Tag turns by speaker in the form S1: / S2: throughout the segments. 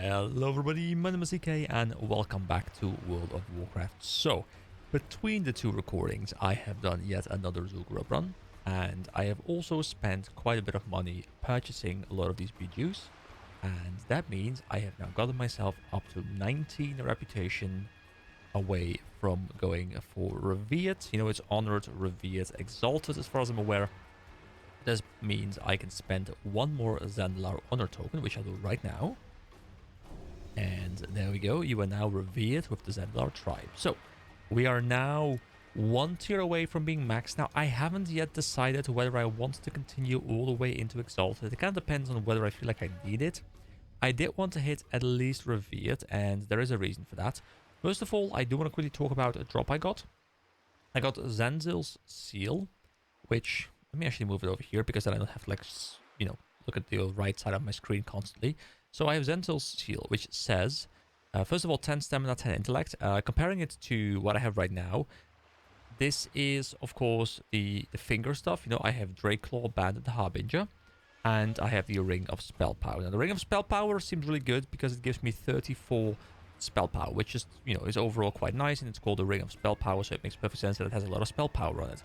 S1: Hello everybody, my name is EK and welcome back to World of Warcraft. So, between the two recordings I have done yet another Zul'Gurub run, and I have also spent quite a bit of money purchasing a lot of these BGUs, and that means I have now gotten myself up to 19 reputation away from going for Revered. You know, it's Honored, Revered, Exalted as far as I'm aware. This means I can spend one more Zandalar Honor token, which I'll do right now. And there we go, you are now revered with the Zandalar tribe. So, we are now one tier away from being maxed. Now, I haven't yet decided whether I want to continue all the way into Exalted. It kind of depends on whether I feel like I need it. I did want to hit at least revered, and there is a reason for that. First of all, I do want to quickly talk about a drop I got. I got Zanzil's Seal, which... Let me actually move it over here because then I don't have to, like, you know, look at the right side of my screen constantly. So I have Zenzil's Seal, which says, first of all, 10 stamina, 10 intellect. Comparing it to what I have right now, this is, of course, the finger stuff. You know, I have Drakeclaw, Bandit, the Harbinger, and I have the Ring of Spell Power. Now, the Ring of Spell Power seems really good because it gives me 34 spell power, which is, you know, is overall quite nice, and it's called the Ring of Spell Power, so it makes perfect sense that it has a lot of spell power on it.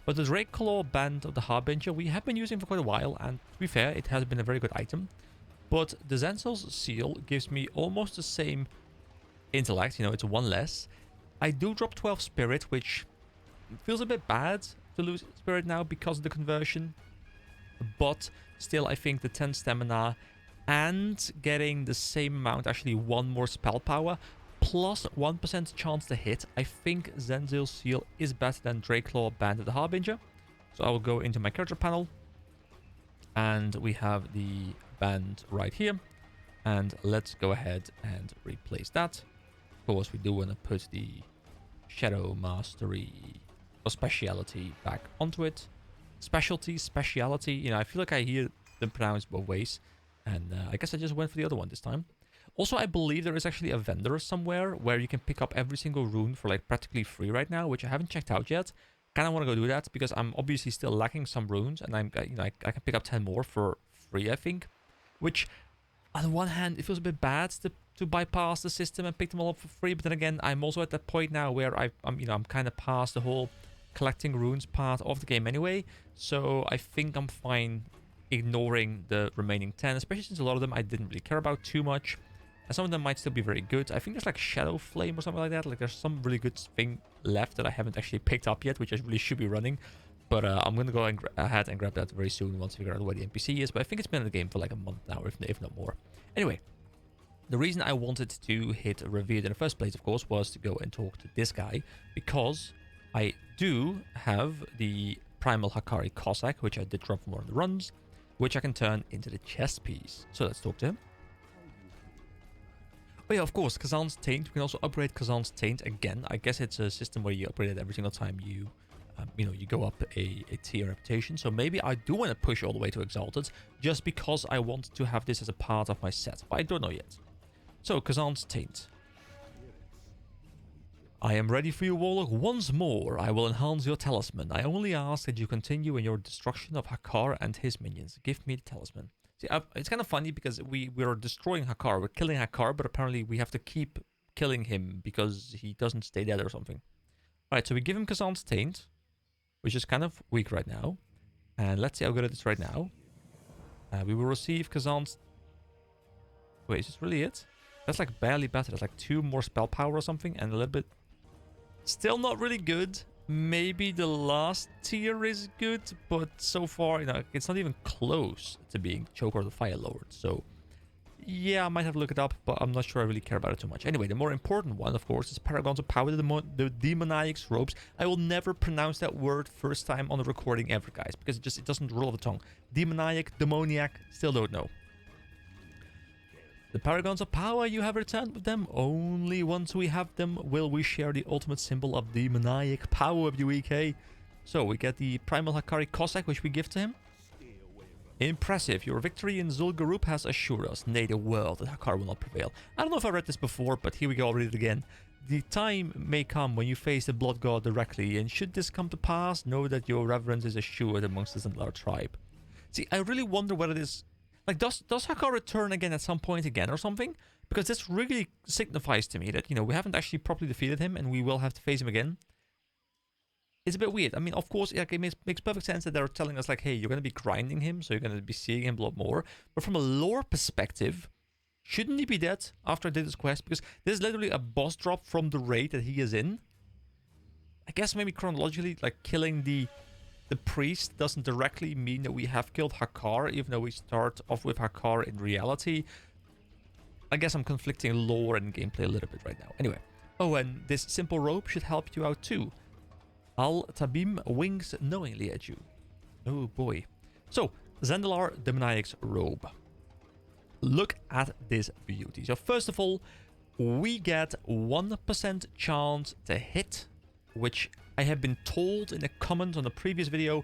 S1: But the Drakeclaw Band of the Harbinger we have been using for quite a while, and to be fair, it has been a very good item. But the Zenzil's Seal gives me almost the same intellect, you know, it's one less. I do drop 12 Spirit, which feels a bit bad to lose Spirit now because of the conversion. But still, I think the 10 stamina and getting the same amount, actually one more spell power, plus 1% chance to hit, I think Zenzil's Seal is better than Drakeclaw Band of the Harbinger. So I will go into my character panel, and we have the band right here, and let's go ahead and replace that. Of course, we do want to put the Shadow Mastery or Speciality back onto it. Speciality, you know, I feel like I hear them pronounced both ways, and I guess I just went for the other one this time. Also, I believe there is actually a vendor somewhere where you can pick up every single rune for like practically free right now, which I haven't checked out yet. Kind of want to go do that because I'm obviously still lacking some runes, and I can pick up 10 more for free, I think. Which, on the one hand, it feels a bit bad to bypass the system and pick them all up for free, but then again, I'm also at that point now where I'm kind of past the whole collecting runes part of the game anyway, so I think I'm fine ignoring the remaining 10, especially since a lot of them I didn't really care about too much. And some of them might still be very good. I think there's like Shadow Flame or something like that. Like there's some really good thing left that I haven't actually picked up yet, which I really should be running. But I'm going to go ahead and grab that very soon once I figure out where the NPC is. But I think it's been in the game for like a month now, if not more. Anyway, the reason I wanted to hit Revered in the first place, of course, was to go and talk to this guy. Because I do have the Primal Hakari Cossack, which I did drop from one of the runs, which I can turn into the chess piece. So let's talk to him. Oh yeah, of course, Kazan's Taint. We can also upgrade Kazan's Taint again. I guess it's a system where you upgrade it every single time you, you go up a tier reputation. So maybe I do want to push all the way to Exalted, just because I want to have this as a part of my set. But I don't know yet. So, Kazan's Taint. I am ready for you, Warlock. Once more, I will enhance your talisman. I only ask that you continue in your destruction of Hakar and his minions. Give me the talisman. See, it's kind of funny because we're destroying Hakar, we're killing Hakar, but apparently we have to keep killing him because he doesn't stay dead or something. Alright, so we give him Kazan's Taint, which is kind of weak right now. And let's see how good it is right now. We will receive Kazan's... Wait, is this really it? That's like barely better. That's like 2 more spell power or something, and a little bit... Still not really good. Maybe the last tier is good, but so far, you know, it's not even close to being Choker of the Fire Lord. So, yeah, I might have to look it up, but I'm not sure I really care about it too much. Anyway, the more important one, of course, is Paragons of Power, the Demoniac's Robes. I will never pronounce that word first time on the recording ever, guys, because it doesn't roll off the tongue. Demoniac, still don't know. The Paragons of Power, you have returned with them. Only once we have them will we share the ultimate symbol of demoniac power with you, EK. So we get the Primal Hakari Cossack, which we give to him. Impressive. Your victory in Zul'Gurub has assured us, nay, the world, that Hakar will not prevail. I don't know if I read this before, but here we go, I'll read it again. The time may come when you face the Blood God directly, and should this come to pass, know that your reverence is assured amongst the Zandalar tribe. See, I really wonder whether this Like, does Hakar return again at some point again or something? Because this really signifies to me that, you know, we haven't actually properly defeated him and we will have to face him again. It's a bit weird. I mean, of course, like, it makes perfect sense that they're telling us, like, hey, you're going to be grinding him, so you're going to be seeing him a lot more. But from a lore perspective, shouldn't he be dead after I did this quest? Because this is literally a boss drop from the raid that he is in. I guess maybe chronologically, like, killing the priest doesn't directly mean that we have killed Hakar, even though we start off with Hakar in reality. I guess I'm conflicting lore and gameplay a little bit right now. Anyway. Oh, and this simple rope should help you out too. Al-Tabim winks knowingly at you. Oh boy. So, Zandalar Demoniac's robe. Look at this beauty. So first of all, we get 1% chance to hit, which I have been told in a comment on the previous video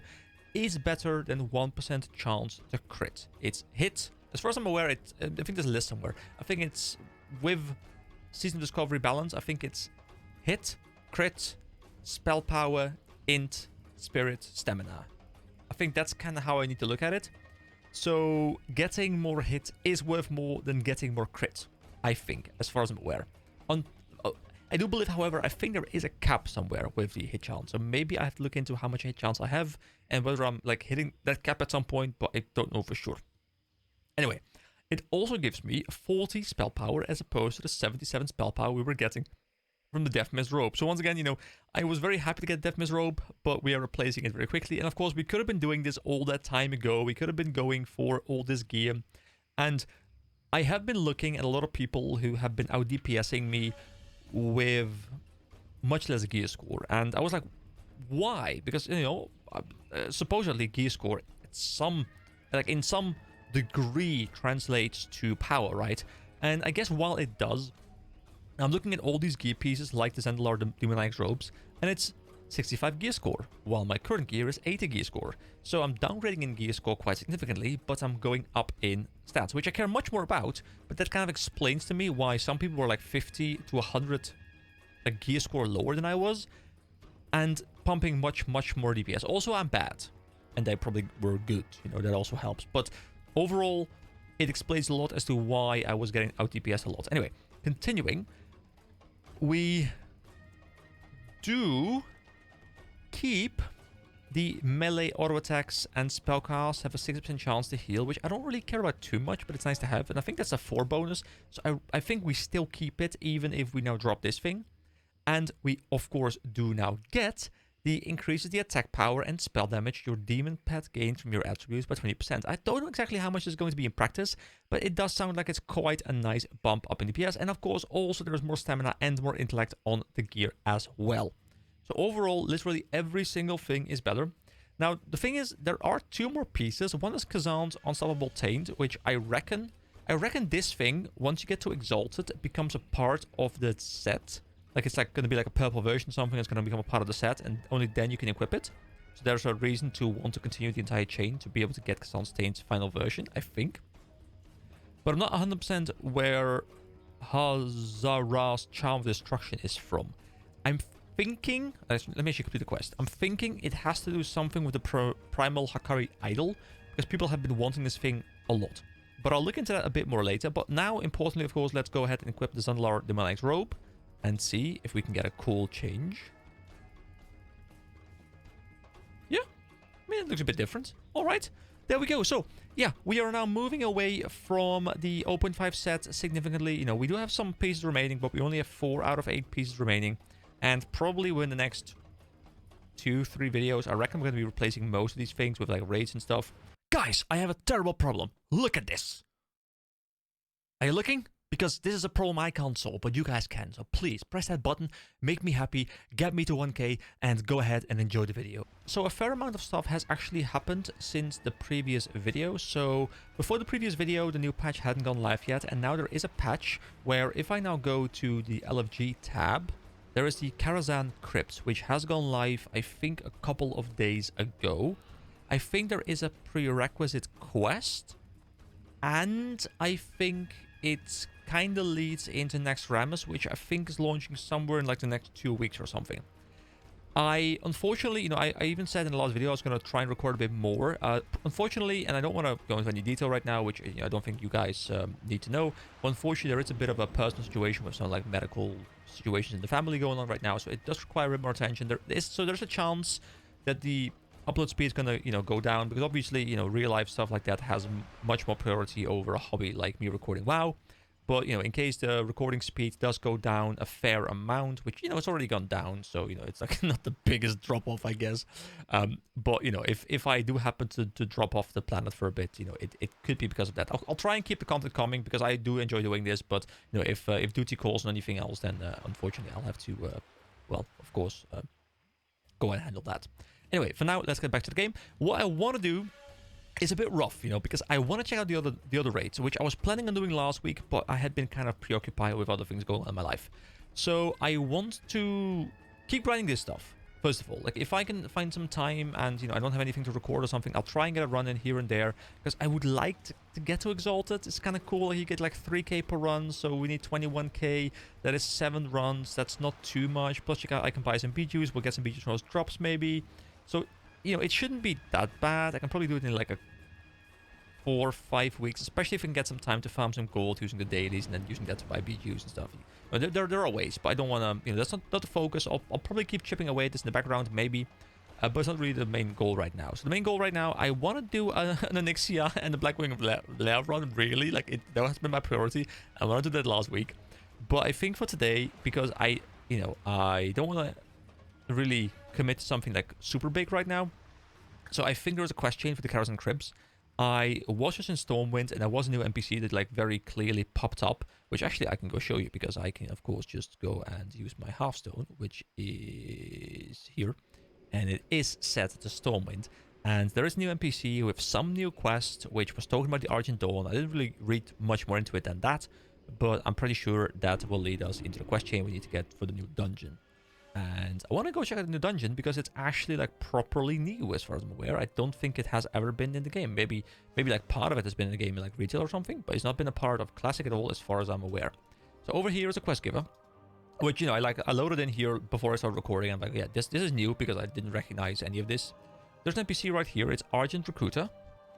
S1: is better than 1% chance to crit. It's hit. As far as I'm aware, I think there's a list somewhere. I think it's with Season Discovery balance. I think it's hit, crit, spell power, int, spirit, stamina. I think that's kind of how I need to look at it. So getting more hit is worth more than getting more crit, I think, as far as I'm aware. I do believe, however, I think there is a cap somewhere with the hit chance. So maybe I have to look into how much hit chance I have and whether I'm like hitting that cap at some point, but I don't know for sure. Anyway, it also gives me 40 spell power as opposed to the 77 spell power we were getting from the Death Mist robe. So once again, you know, I was very happy to get Death Mist robe, but we are replacing it very quickly. And of course, we could have been doing this all that time ago. We could have been going for all this gear. And I have been looking at a lot of people who have been out DPSing me with much less gear score. And I was like, why? Because, you know, supposedly gear score in some degree translates to power, right? And I guess while it does, I'm looking at all these gear pieces like the Zandalar Demoniac's robes, and it's 65 gear score, while my current gear is 80 gear score. So I'm downgrading in gear score quite significantly, but I'm going up in stats, which I care much more about, but that kind of explains to me why some people were like 50 to 100 a gear score lower than I was, and pumping much more DPS. Also, I'm bad, and they probably were good, you know, that also helps. But overall, it explains a lot as to why I was getting out DPS a lot. Anyway, continuing, we do keep the melee auto attacks and spellcasts have a 60% chance to heal, which I don't really care about too much, but it's nice to have. And I think that's a 4 bonus, so I think we still keep it even if we now drop this thing. And we, of course, do now get the increases the attack power and spell damage your demon pet gains from your attributes by 20%. I don't know exactly how much is going to be in practice, but it does sound like it's quite a nice bump up in DPS. And of course, also there's more stamina and more intellect on the gear as well. So overall, literally every single thing is better. Now, the thing is, there are 2 more pieces. One is Kazan's Unstoppable Taint, which I reckon this thing, once you get to Exalted, it becomes a part of the set. Like, it's like going to be like a purple version, something that's going to become a part of the set, and only then you can equip it. So there's a reason to want to continue the entire chain to be able to get Kazan's Taint's final version, I think. But I'm not 100% where Hazara's Charm of Destruction is from. I'm thinking, let me actually complete the quest. I'm thinking it has to do something with the Primal Hakari Idol, because people have been wanting this thing a lot. But I'll look into that a bit more later. But now, importantly, of course, let's go ahead and equip the Zandalar Demoniac's robe and see if we can get a cool change. Yeah, I mean, it looks a bit different. All right, there we go. So, yeah, we are now moving away from the 0.5 set significantly. You know, we do have some pieces remaining, but we only have 4 out of 8 pieces remaining. And probably within the next 2-3 videos, I reckon we're going to be replacing most of these things with, like, raids and stuff. Guys, I have a terrible problem. Look at this. Are you looking? Because this is a problem I can't solve, but you guys can. So please, press that button, make me happy, get me to 1k, and go ahead and enjoy the video. So a fair amount of stuff has actually happened since the previous video. So before the previous video, the new patch hadn't gone live yet, and now there is a patch where if I now go to the LFG tab, there is the Karazhan Crypt, which has gone live, I think, a couple of days ago. I think there is a prerequisite quest, and I think it kind of leads into Naxrammas, which I think is launching somewhere in like the next 2 weeks or something. Unfortunately, I even said in the last video I was going to try and record a bit more. Unfortunately, and I don't want to go into any detail right now, which I don't think you guys need to know. But unfortunately, there is a bit of a personal situation with some like medical situations in the family going on right now, so it does require a bit more attention. There's a chance that the upload speed is going to go down, because obviously real life stuff like that has much more priority over a hobby like me recording WoW. But, in case the recording speed does go down a fair amount, which, it's already gone down, so, it's like not the biggest drop-off, I guess. But, if I do happen to drop off the planet for a bit, it could be because of that. I'll try and keep the content coming, because I do enjoy doing this, but, if duty calls and anything else, then, unfortunately, I'll have to, well, of course, go and handle that. Anyway, for now, let's get back to the game. What I want to do is a bit rough, because I want to check out the other raids, which I was planning on doing last week, but I had been kind of preoccupied with other things going on in my life. So I want to keep grinding this stuff, first of all. Like, if I can find some time and, I don't have anything to record or something, I'll try and get a run in here and there, because I would like to get to Exalted. It's kind of cool. Like, you get like 3k per run, so we need 21k. That is 7 runs. That's not too much. Plus, I can buy some BGs. We'll get some BGs from those drops, maybe. So, it shouldn't be that bad. I can probably do it in like a 4 or 5 weeks, especially if I can get some time to farm some gold using the dailies and then using that to buy BGs and stuff. There are ways, but I don't want to, that's not the focus. I'll probably keep chipping away at this in the background, maybe, but it's not really the main goal right now. So the main goal right now, I want to do an Onyxia and the Blackwing of Lair run, really. Like, that has been my priority. I want to do that last week. But I think for today, because I don't want to really commit to something like super big right now. So I think there's a quest chain for the Carrots and Cribs. I was just in Stormwind, and there was a new NPC that like very clearly popped up, which actually I can go show you, because I can of course just go and use my Hearthstone, which is here, and it is set to Stormwind. And there is a new NPC with some new quest, which was talking about the Argent Dawn. I didn't really read much more into it than that, but I'm pretty sure that will lead us into the quest chain we need to get for the new dungeon. And I want to go check out the new dungeon, because it's actually like properly new as far as I'm aware. I don't think it has ever been in the game. Maybe like part of it has been in the game in like retail or something, but it's not been a part of Classic at all as far as I'm aware. So over here is a quest giver, which, I loaded in here before I started recording. I'm like, yeah, this is new, because I didn't recognize any of this. There's an NPC right here. It's Argent Recruiter.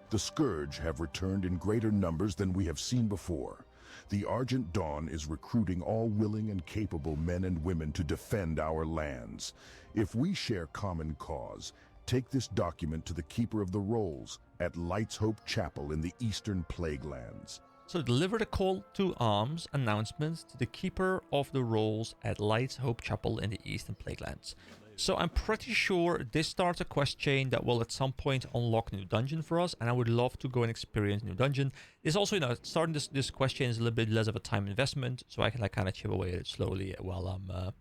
S2: The Scourge have returned in greater numbers than we have seen before. The Argent Dawn is recruiting all willing and capable men and women to defend our lands. If we share common cause, take this document to the Keeper of the Rolls at Light's Hope Chapel in the Eastern Plaguelands.
S1: So deliver the call to arms announcement to the Keeper of the Rolls at Light's Hope Chapel in the Eastern Plaguelands. So I'm pretty sure this starts a quest chain that will at some point unlock a new dungeon for us, and I would love to go and experience a new dungeon. It's also, starting this quest chain is a little bit less of a time investment, so I can like kind of chip away at it slowly while I'm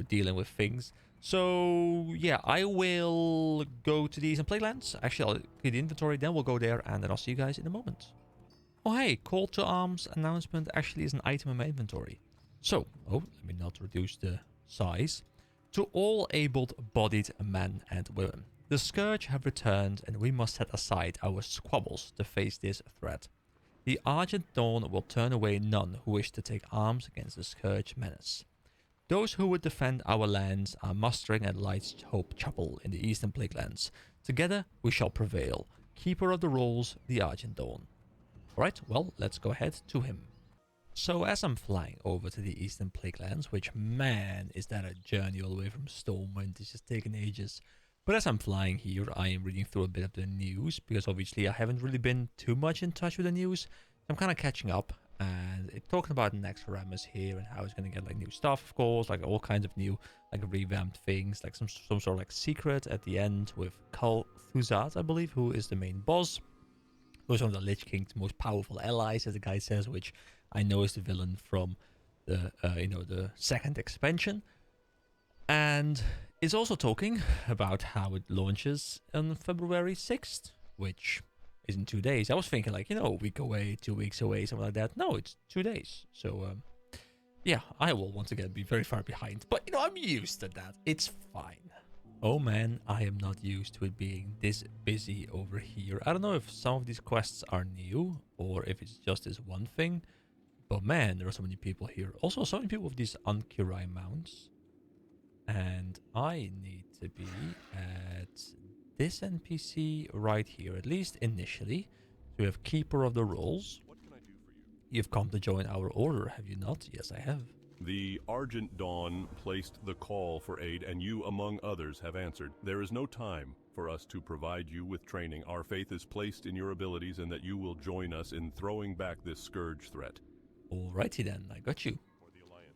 S1: dealing with things. So yeah, I will go to the Eastern Plaguelands. Actually, I'll get the inventory, then we'll go there, and then I'll see you guys in a moment. Oh hey, call to arms announcement actually is an item in my inventory. So, let me not reduce the size. To all able-bodied men and women, the Scourge have returned, and we must set aside our squabbles to face this threat. The Argent Dawn will turn away none who wish to take arms against the Scourge menace. Those who would defend our lands are mustering at Light's Hope Chapel in the Eastern Plaguelands. Together we shall prevail. Keeper of the Rolls, the Argent Dawn. Alright, well, let's go ahead to him. So as I'm flying over to the Eastern Plaguelands, which, man, is that a journey all the way from Stormwind, it's just taking ages. But as I'm flying here, I am reading through a bit of the news, because obviously I haven't really been too much in touch with the news. I'm kind of catching up, and it's talking about Naxrammas here, and how it's going to get like new stuff, of course, like all kinds of new, like revamped things, like some sort of like secret at the end with Kal Thuzad, I believe, who is the main boss. Who's one of the Lich King's most powerful allies, as the guy says, which I know is the villain from the the second expansion. And it's also talking about how it launches on February 6th, which is in 2 days. I was thinking like, a week away, 2 weeks away, something like that. No, it's 2 days. So yeah, I will once again be very far behind, but I'm used to that. It's fine. Oh man, I am not used to it being this busy over here. I don't know if some of these quests are new or if it's just this one thing. But man, there are so many people here. Also, so many people with these Ankirai mounts. And I need to be at this NPC right here, at least initially. So we have Keeper of the Rolls.
S3: What can I do for you?
S1: You've come to join our order, have you not? Yes, I have.
S3: The Argent Dawn placed the call for aid, and you, among others, have answered. There is no time for us to provide you with training. Our faith is placed in your abilities and that you will join us in throwing back this scourge threat.
S1: Alrighty then, I got you.
S3: For the Alliance.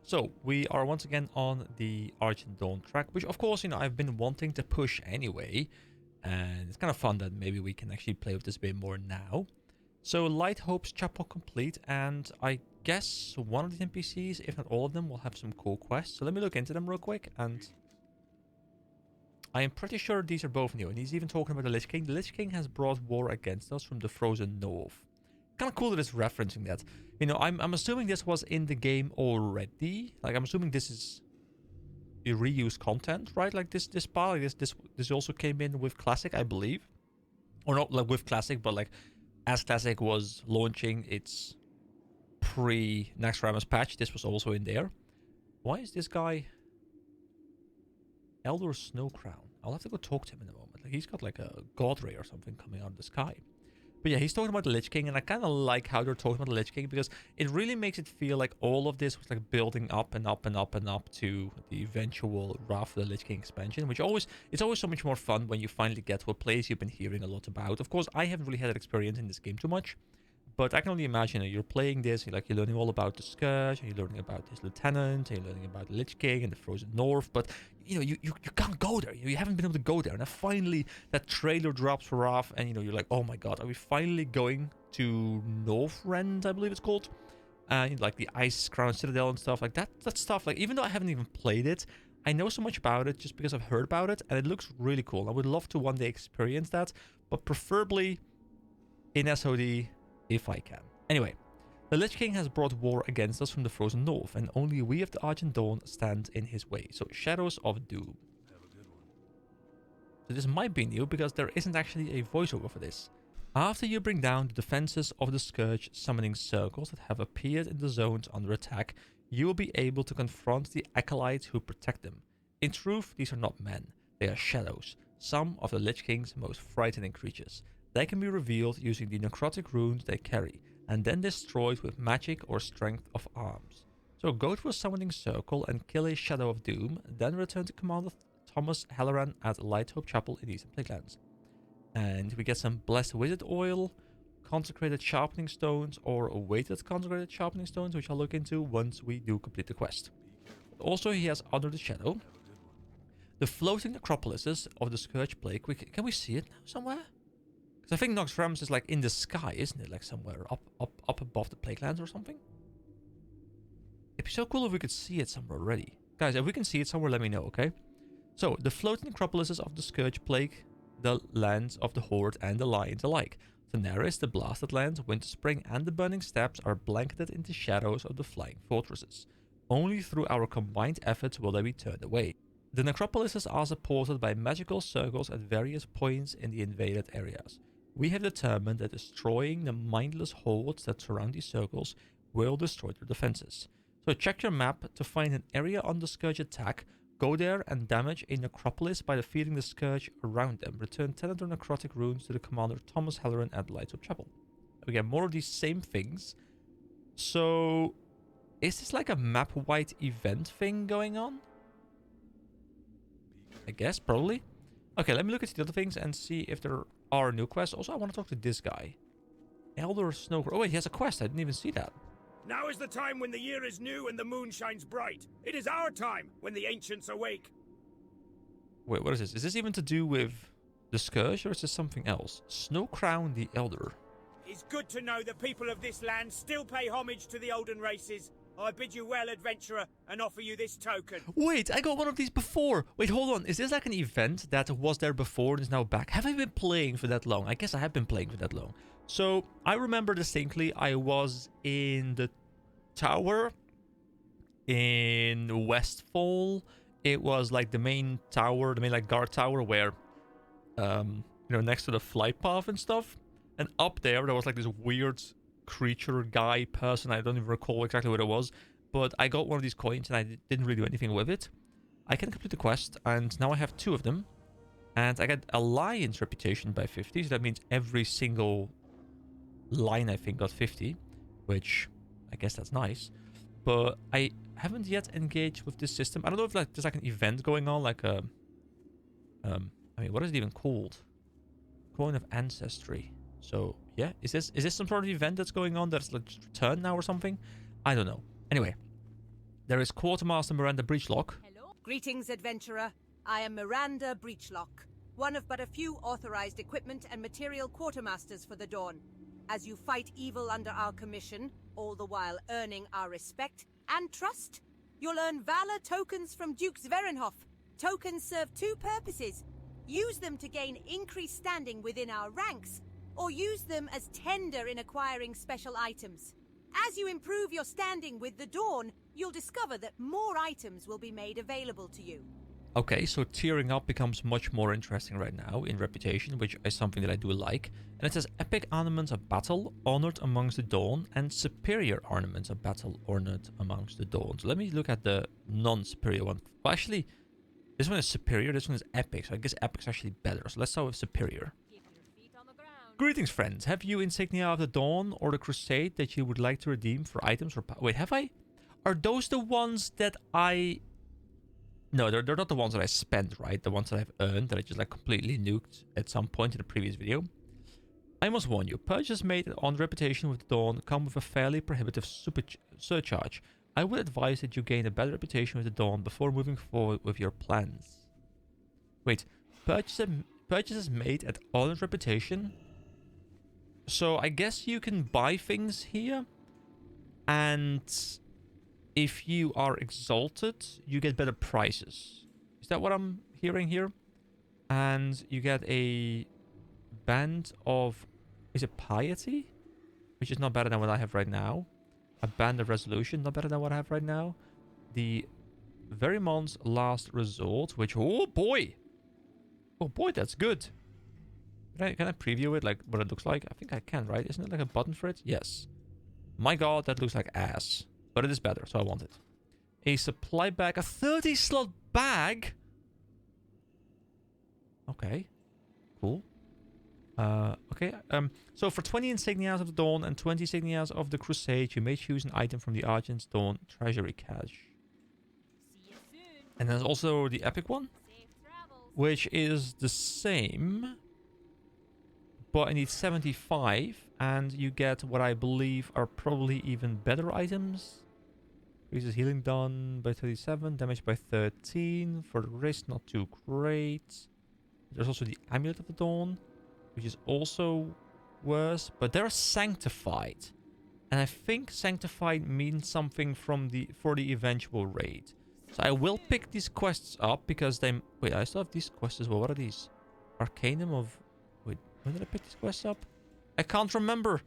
S1: So, we are once again on the Argent Dawn track, which of course, you know, I've been wanting to push anyway. And it's kind of fun that maybe we can actually play with this a bit more now. So, Light Hope's Chapel complete, and I guess one of the NPCs, if not all of them, will have some cool quests. So let me look into them real quick, and I am pretty sure these are both new. And he's even talking about the Lich King. The Lich King has brought war against us from the frozen north. Kind of cool that it's referencing that. You know, I'm assuming this was in the game already. Like, I'm assuming this is the reused content, right? Like this part, like this also came in with Classic, I believe, or not like with Classic, but like as Classic was launching its pre-Naxrammas patch, this was also in there. Why is this guy Elder Snow Crown? I'll have to go talk to him in a moment. Like, he's got like a god ray or something coming out of the sky. But yeah, he's talking about the Lich King, and I kind of like how they're talking about the Lich King, because it really makes it feel like all of this was like building up and up and up and up to the eventual Wrath of the Lich King expansion, which it's always so much more fun when you finally get to a place you've been hearing a lot about. Of course, I haven't really had that experience in this game too much, but I can only imagine that you're playing this, you're learning all about the Scourge, and you're learning about his lieutenant, and you're learning about the Lich King and the Frozen North, but you know, you can't go there. You haven't been able to go there. And then finally that trailer drops for Wrath, and you know, you're like, oh my god, are we finally going to Northrend, I believe it's called? And like the Ice Crown Citadel and stuff like that. That stuff, like, even though I haven't even played it, I know so much about it just because I've heard about it, and it looks really cool. I would love to one day experience that, but preferably in SOD if I can. Anyway, the Lich King has brought war against us from the frozen north, and only we of the Argent Dawn stand in his way. So, Shadows of Doom.
S3: Have a good one.
S1: So this might be new, because there isn't actually a voiceover for this. After you bring down the defenses of the Scourge summoning circles that have appeared in the zones under attack, you will be able to confront the acolytes who protect them. In truth, these are not men. They are shadows, some of the Lich King's most frightening creatures. They can be revealed using the necrotic runes they carry, and then destroyed with magic or strength of arms. So go to a summoning circle and kill a Shadow of Doom, then return to Commander Thomas Halloran at Light Hope Chapel in Eastern Plaguelands. And we get some Blessed Wizard Oil, Consecrated Sharpening Stones, or Weighted Consecrated Sharpening Stones, which I'll look into once we do complete the quest. Also, he has Under the Shadow, the floating necropolises of the Scourge Plague. Can we see it now somewhere? I think Naxrammas is like in the sky, isn't it? Like somewhere up above the Plaguelands or something? It'd be so cool if we could see it somewhere already. Guys, if we can see it somewhere, let me know, okay? So, the floating necropolises of the Scourge Plague, the lands of the Horde and the Lions alike. Daenerys, the Blasted Lands, Winterspring, and the Burning Steppes are blanketed in the shadows of the Flying Fortresses. Only through our combined efforts will they be turned away. The necropolises are supported by magical circles at various points in the invaded areas. We have determined that destroying the mindless hordes that surround these circles will destroy their defenses. So check your map to find an area on the Scourge attack, go there and damage a necropolis by defeating the Scourge around them. Return 10 of their necrotic runes to the Commander Thomas Halloran at Light Hope Chapel. We get more of these same things. So, is this like a map-wide event thing going on? I guess, probably. Okay, let me look at the other things and see if there are new quests. Also, I want to talk to this guy. Elder Snow... Oh, wait, he has a quest. I didn't even see that.
S4: Now is the time when the year is new and the moon shines bright. It is our time when the ancients awake.
S1: Wait, what is this? Is this even to do with the Scourge, or is this something else? Snow Crown the Elder.
S4: It's good to know that people of this land still pay homage to the olden races. I bid you well, adventurer, and offer you this token.
S1: Wait, I got one of these before. Wait, hold on. Is this like an event that was there before and is now back? Have I been playing for that long? I guess I have been playing for that long. So, I remember distinctly I was in the tower in Westfall. It was like the main tower, the main like guard tower where, you know, next to the flight path and stuff. And up there was like this weird creature guy person, I don't even recall exactly what it was, but I got one of these coins and I didn't really do anything with it. I can complete the quest, and now I have 2 of them. And I get Alliance reputation by 50, so that means every single line I think got 50, which I guess that's nice. But I haven't yet engaged with this system. I don't know if like there's like an event going on, like a I mean, what is it even called? Coin of Ancestry. So yeah, is this some sort of event that's going on that's like just returned now or something? I don't know. Anyway, there is Quartermaster Miranda Breachlock.
S5: Hello. Greetings, adventurer. I am Miranda Breachlock, one of but a few authorized equipment and material quartermasters for the Dawn. As you fight evil under our commission, all the while earning our respect and trust, you'll earn valor tokens from Duke Sverenhof. Tokens serve 2 purposes. Use them to gain increased standing within our ranks, or use them as tender in acquiring special items. As you improve your standing with the Dawn, you'll discover that more items will be made available to you.
S1: Okay, so tiering up becomes much more interesting right now in reputation, which is something that I do like. And it says epic ornaments of battle honored amongst the Dawn and superior ornaments of battle honored amongst the Dawn. So let me look at the non-superior one. Well, actually, this one is superior, this one is epic, so I guess epic's actually better. So let's start with superior.
S5: Keep your feet on the ground.
S1: Greetings, friends. Have you insignia of the Dawn or the Crusade that you would like to redeem for items or... Wait, have I? Are those the ones that I... No, they're not the ones that I spent, right? The ones that I've earned that I just like completely nuked at some point in the previous video. I must warn you, purchases made on reputation with the Dawn come with a fairly prohibitive surcharge. I would advise that you gain a better reputation with the Dawn before moving forward with your plans. Wait, purchases made at honored reputation? So I guess you can buy things here, and if you are exalted, you get better prices. Is that what I'm hearing here? And you get a band of... Is it piety? Which is not better than what I have right now. A band of resolution, not better than what I have right now. The Verymon's last resort, which... Oh boy! Oh boy, that's good. Can I preview it, like what it looks like? I think I can, right? Isn't it like a button for it? Yes. My god, that looks like ass. But it is better, so I want it. A supply bag. A 30-slot bag? Okay. Cool. Okay. So for 20 insignias of the Dawn and 20 insignias of the Crusade, you may choose an item from the Argent's Dawn treasury cache.
S5: See you soon.
S1: And there's also the epic one,
S5: Safe travels.
S1: which is the same, but I need 75, and you get what I believe are probably even better items. Increases healing done by 37, damage by 13. For the wrist, not too great. There's also the Amulet of the Dawn, which is also worse, but they're sanctified. And I think sanctified means something for the eventual raid. So I will pick these quests up because they... Wait, I still have these quests as well. What are these? Arcanum of... Wait, when did I pick these quests up? I can't remember.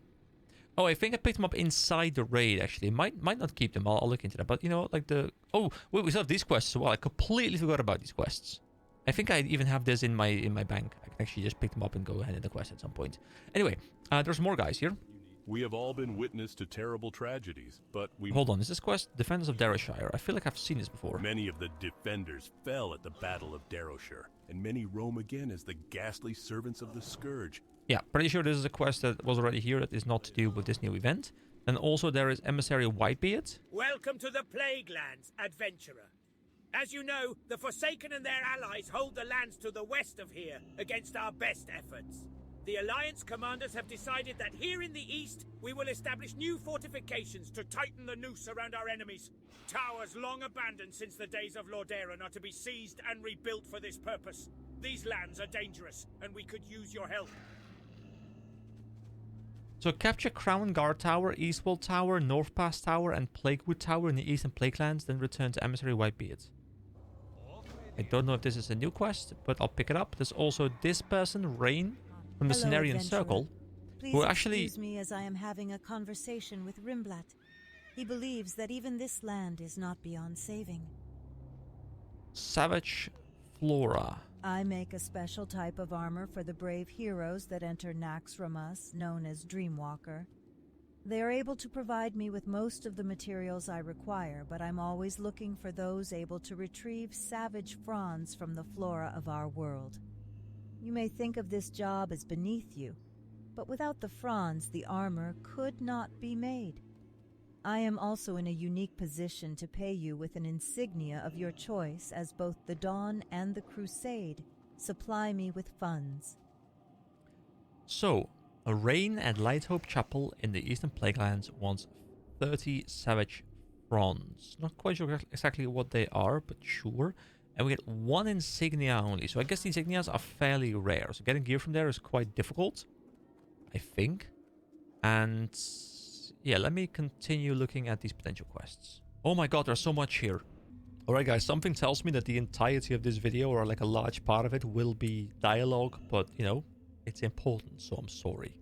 S1: Oh, I think I picked them up inside the raid, actually. Might not keep them. I'll look into that. But, you know, like the... Oh, wait, we still have these quests as well. I completely forgot about these quests. I think I even have this in my bank. I can actually just pick them up and go ahead in the quest at some point. Anyway, there's more guys here.
S3: We have all been witness to terrible tragedies, but we...
S1: Hold on, is this quest Defenders of Darrowshire? I feel like I've seen this before.
S3: Many of the defenders fell at the Battle of Darrowshire, and many roam again as the ghastly servants of the Scourge.
S1: Yeah, pretty sure this is a quest that was already here that is not to do with this new event. And also there is Emissary Whitebeard.
S4: Welcome to the Plague Lands, adventurer. As you know, the Forsaken and their allies hold the lands to the west of here against our best efforts. The Alliance commanders have decided that here in the east, we will establish new fortifications to tighten the noose around our enemies. Towers long abandoned since the days of Lordaeron are to be seized and rebuilt for this purpose. These lands are dangerous, and we could use your help.
S1: So capture Crown Guard Tower, Eastwall Tower, North Pass Tower, and Plaguewood Tower in the Eastern Plaguelands, then return to Emissary Whitebeard. I don't know if this is a new quest, but I'll pick it up. There's also this person, Rain, from the
S6: Hello,
S1: Cenarian
S6: adventurer.
S1: Circle,
S6: Please
S1: who actually...
S6: excuse me as I am having a conversation with Rimblat. He believes that even this land is not beyond saving.
S1: Savage Flora.
S6: I make a special type of armor for the brave heroes that enter Naxrammas, known as Dreamwalker. They are able to provide me with most of the materials I require, but I'm always looking for those able to retrieve savage fronds from the flora of our world. You may think of this job as beneath you, but without the fronds, the armor could not be made. I am also in a unique position to pay you with an insignia of your choice, as both the Dawn and the Crusade supply me with funds.
S1: So, a Rain at Lighthope Chapel in the Eastern Plaguelands wants 30 savage fronds. Not quite sure exactly what they are, but sure. And we get 1 insignia only. So I guess the insignias are fairly rare. So getting gear from there is quite difficult, I think. And yeah, let me continue looking at these potential quests. Oh my god, there's so much here. Alright guys, something tells me that the entirety of this video, or like a large part of it, will be dialogue, but you know, it's important, so I'm sorry.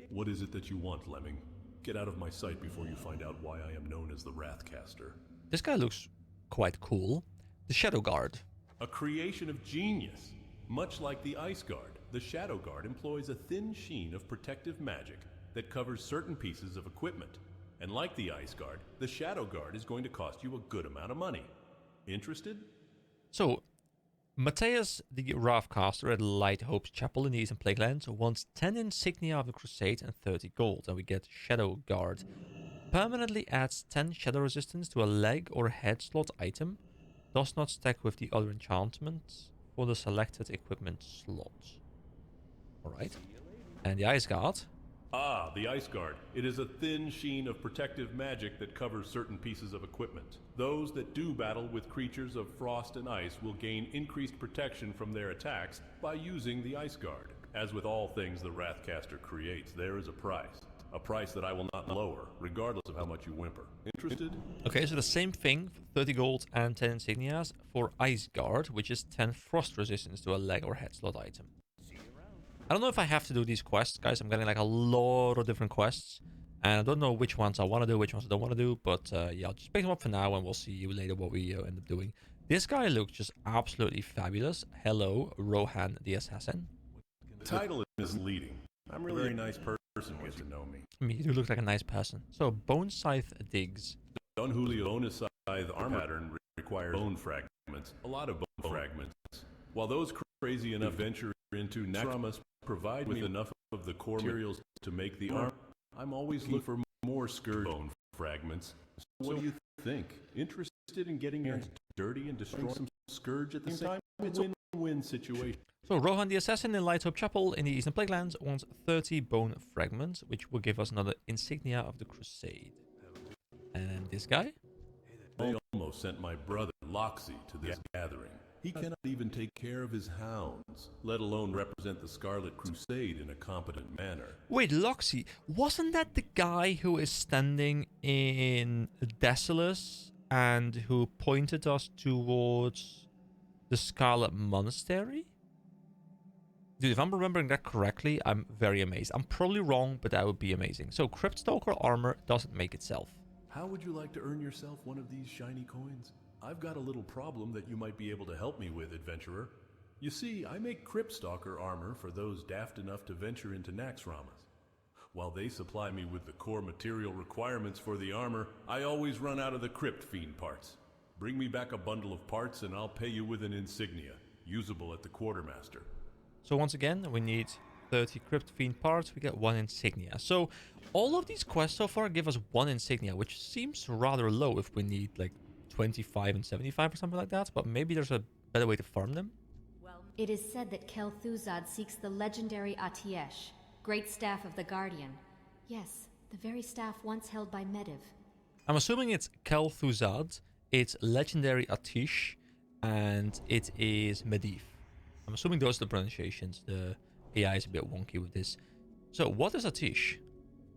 S3: What is it that you want, Lemming? Get out of my sight before you find out why I am known as the Wrathcaster.
S1: This guy looks quite cool. The Shadow Guard.
S3: A creation of genius. Much like the Ice Guard, the Shadow Guard employs a thin sheen of protective magic that covers certain pieces of equipment. And like the Ice Guard, the Shadow Guard is going to cost you a good amount of money. Interested?
S1: So, Matthias the Wrathcaster at Lighthope's Chapel in the Eastern Plaguelands wants 10 insignia of the Crusade and 30 gold, and we get Shadow Guard. Permanently adds 10 shadow resistance to a leg or head slot item. Does not stack with the other enchantments for the selected equipment slot. Alright. And the Ice Guard.
S3: Ah, the Ice Guard. It is a thin sheen of protective magic that covers certain pieces of equipment. Those that do battle with creatures of frost and ice will gain increased protection from their attacks by using the Ice Guard. As with all things the Wrathcaster creates, there is a price. A price that I will not lower, regardless of how much you whimper. Interested?
S1: Okay, so the same thing, 30 gold and 10 insignias for Ice Guard, which is 10 frost resistance to a leg or head slot item. I don't know if I have to do these quests, guys. I'm getting like a lot of different quests, and I don't know which ones I want to do, which ones I don't want to do, but yeah, I'll just pick them up for now, and we'll see later what we end up doing. This guy looks just absolutely fabulous. Hello, Rohan the Assassin.
S3: The title is misleading. I'm really a very nice person once you know me.
S1: I mean, you do look like a nice person. So, Bone Scythe digs.
S3: Don Julio bonus scythe armor pattern requires bone fragments, a lot of bone fragments. While those crazy enough venture into Naxrammas provide me with enough of the core materials to make the armor, I'm always looking for more scourge bone fragments. So what do you think? Interested in getting your hands dirty and destroying some scourge at the same time? It's a win-win situation.
S1: So Rohan the Assassin in Lighthope Chapel in the Eastern Plaguelands wants 30 bone fragments, which will give us another insignia of the Crusade. And this guy?
S3: They almost sent my brother, Loxy, to this gathering. He cannot even take care of his hounds, let alone represent the Scarlet Crusade in a competent manner.
S1: Wait, Loxy, wasn't that the guy who is standing in Desolus and who pointed us towards the Scarlet Monastery? Dude, if I'm remembering that correctly, I'm very amazed. I'm probably wrong, but that would be amazing. So, Cryptstalker armor doesn't make itself.
S3: How would you like to earn yourself one of these shiny coins? I've got a little problem that you might be able to help me with, adventurer. You see, I make Cryptstalker armor for those daft enough to venture into Naxrammas. While they supply me with the core material requirements for the armor, I always run out of the Crypt Fiend parts. Bring me back a bundle of parts and I'll pay you with an insignia, usable at the Quartermaster.
S1: So once again, we need 30 Crypt Fiend parts, we get 1 insignia. So all of these quests so far give us 1 insignia, which seems rather low if we need like 25 and 75 or something like that, but maybe there's a better way to farm them.
S7: It is said that Kel'Thuzad seeks the legendary Atiesh, great staff of the Guardian. Yes, the very staff once held by Medivh.
S1: I'm assuming it's Kel'Thuzad, it's legendary Atish, and it is Medivh. I'm assuming those are the pronunciations. The AI is a bit wonky with this. So, what is Atish?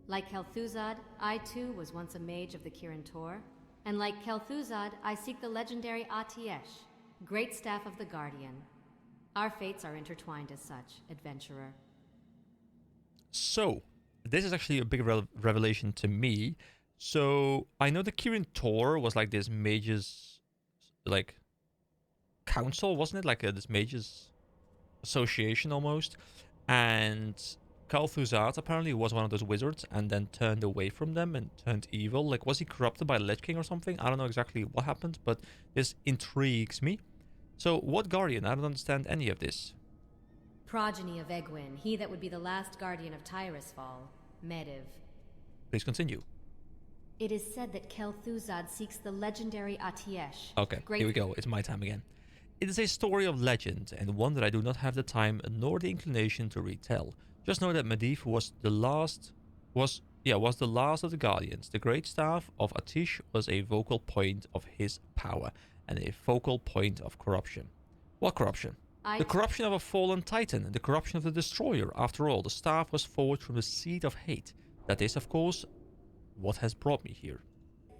S7: Like Kel'Thuzad, I too was once a mage of the Kirin Tor. And like Kel'Thuzad, I seek the legendary Atiesh, great staff of the Guardian. Our fates are intertwined as such, adventurer.
S1: So, this is actually a big revelation to me. So, I know the Kirin Tor was like this mage's, like, council, wasn't it? Like this mage's association almost. And Kel'Thuzad apparently was one of those wizards and then turned away from them and turned evil. Like, was he corrupted by Lich King or something? I don't know exactly what happened, but this intrigues me. So, what Guardian? I don't understand any of this.
S7: Progeny of Egwin, he that would be the last guardian of Tyrusfall, Medivh.
S1: Please continue.
S7: It is said that Kel'Thuzad seeks the legendary Atiesh.
S1: Okay, here we go. It's my time again. It is a story of legend, and one that I do not have the time nor the inclination to retell. Just know that Medivh was the last of the Guardians. The great staff of Atish was a vocal point of his power, and a focal point of corruption. What corruption? The corruption of a fallen titan, the corruption of the destroyer. After all, the staff was forged from the seed of hate. That is, of course, what has brought me here.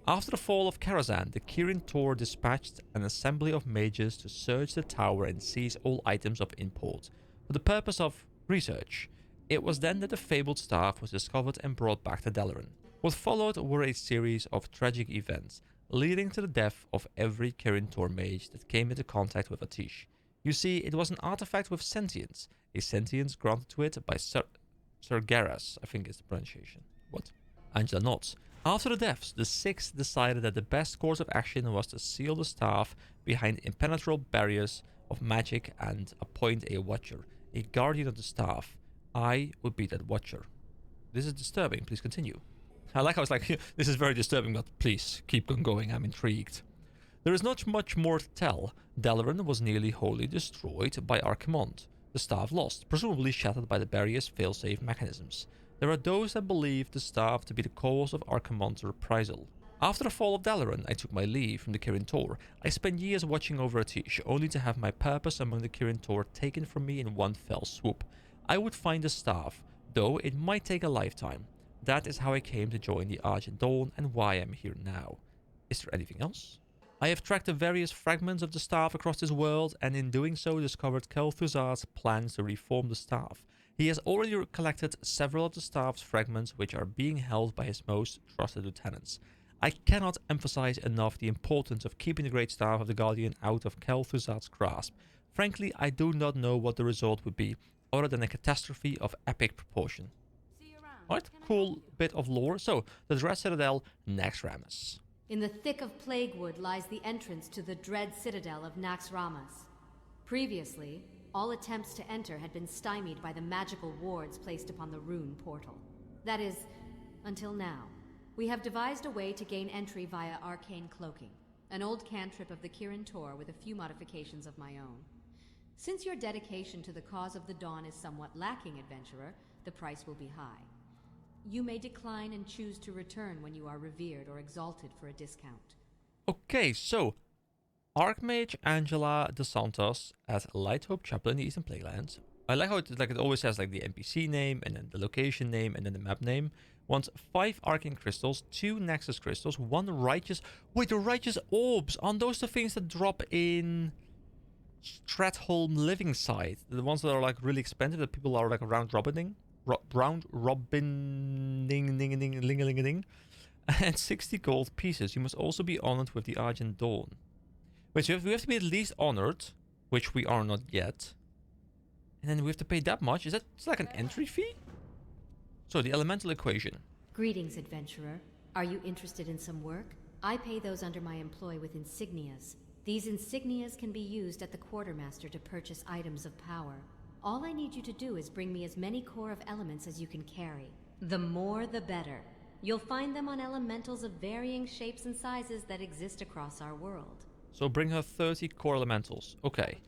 S1: After the fall of Karazhan, the Kirin Tor dispatched an assembly of mages to search the tower and seize all items of import, for the purpose of research. It was then that the fabled staff was discovered and brought back to Dalaran. What followed were a series of tragic events, leading to the death of every Kirin Tor mage that came into contact with Atish. You see, it was an artifact with sentience, a sentience granted to it by Sargeras, I think is the pronunciation. What? Angela nods. After the deaths, the Six decided that the best course of action was to seal the staff behind impenetrable barriers of magic and appoint a watcher, a guardian of the staff. I would be that watcher. This is disturbing. Please continue. I like how it's like, this is very disturbing, but please keep on going. I'm intrigued. There is not much more to tell. Dalaran was nearly wholly destroyed by Archimonde. The staff lost, presumably shattered by the barrier's failsafe mechanisms. There are those that believe the staff to be the cause of Archimonde's reprisal. After the fall of Dalaran, I took my leave from the Kirin Tor. I spent years watching over Atish, only to have my purpose among the Kirin Tor taken from me in one fell swoop. I would find the staff, though it might take a lifetime. That is how I came to join the Argent Dawn and why I am here now. Is there anything else? I have tracked the various fragments of the staff across this world, and in doing so discovered Kel'Thuzad's plans to reform the staff. He has already collected several of the staff's fragments, which are being held by his most trusted lieutenants. I cannot emphasize enough the importance of keeping the great staff of the Guardian out of Kel'Thuzad's grasp. Frankly, I do not know what the result would be, other than a catastrophe of epic proportion. Alright, cool bit of lore. So, the Dread Citadel, Naxrammas.
S7: In the thick of Plaguewood lies the entrance to the dread citadel of Naxrammas. Previously, all attempts to enter had been stymied by the magical wards placed upon the rune portal. That is, until now. We have devised a way to gain entry via arcane cloaking, an old cantrip of the Kirin Tor with a few modifications of my own. Since your dedication to the cause of the Dawn is somewhat lacking, adventurer, the price will be high. You may decline and choose to return when you are revered or exalted for a discount.
S1: Okay, so Archmage Angela De Santos at Light Hope Chapel in the Eastern Plaguelands. I like how it always has like the NPC name and then the location name and then the map name. Wants 5 Arcane Crystals, 2 Nexus Crystals, 1 Righteous... Wait, the Righteous Orbs! Aren't those the things that drop in Stratholm Living Site? The ones that are like really expensive that people are like round robining? Round robining, and 60 gold pieces. You must also be honored with the Argent Dawn. Wait, so we have to be at least honored, which we are not yet. And then we have to pay that much? Is that like an entry fee? So, the elemental equation.
S7: Greetings, adventurer. Are you interested in some work? I pay those under my employ with insignias. These insignias can be used at the quartermaster to purchase items of power. All I need you to do is bring me as many core of elements as you can carry. The more, the better. You'll find them on elementals of varying shapes and sizes that exist across our world.
S1: So bring her 30 core elementals. Okay.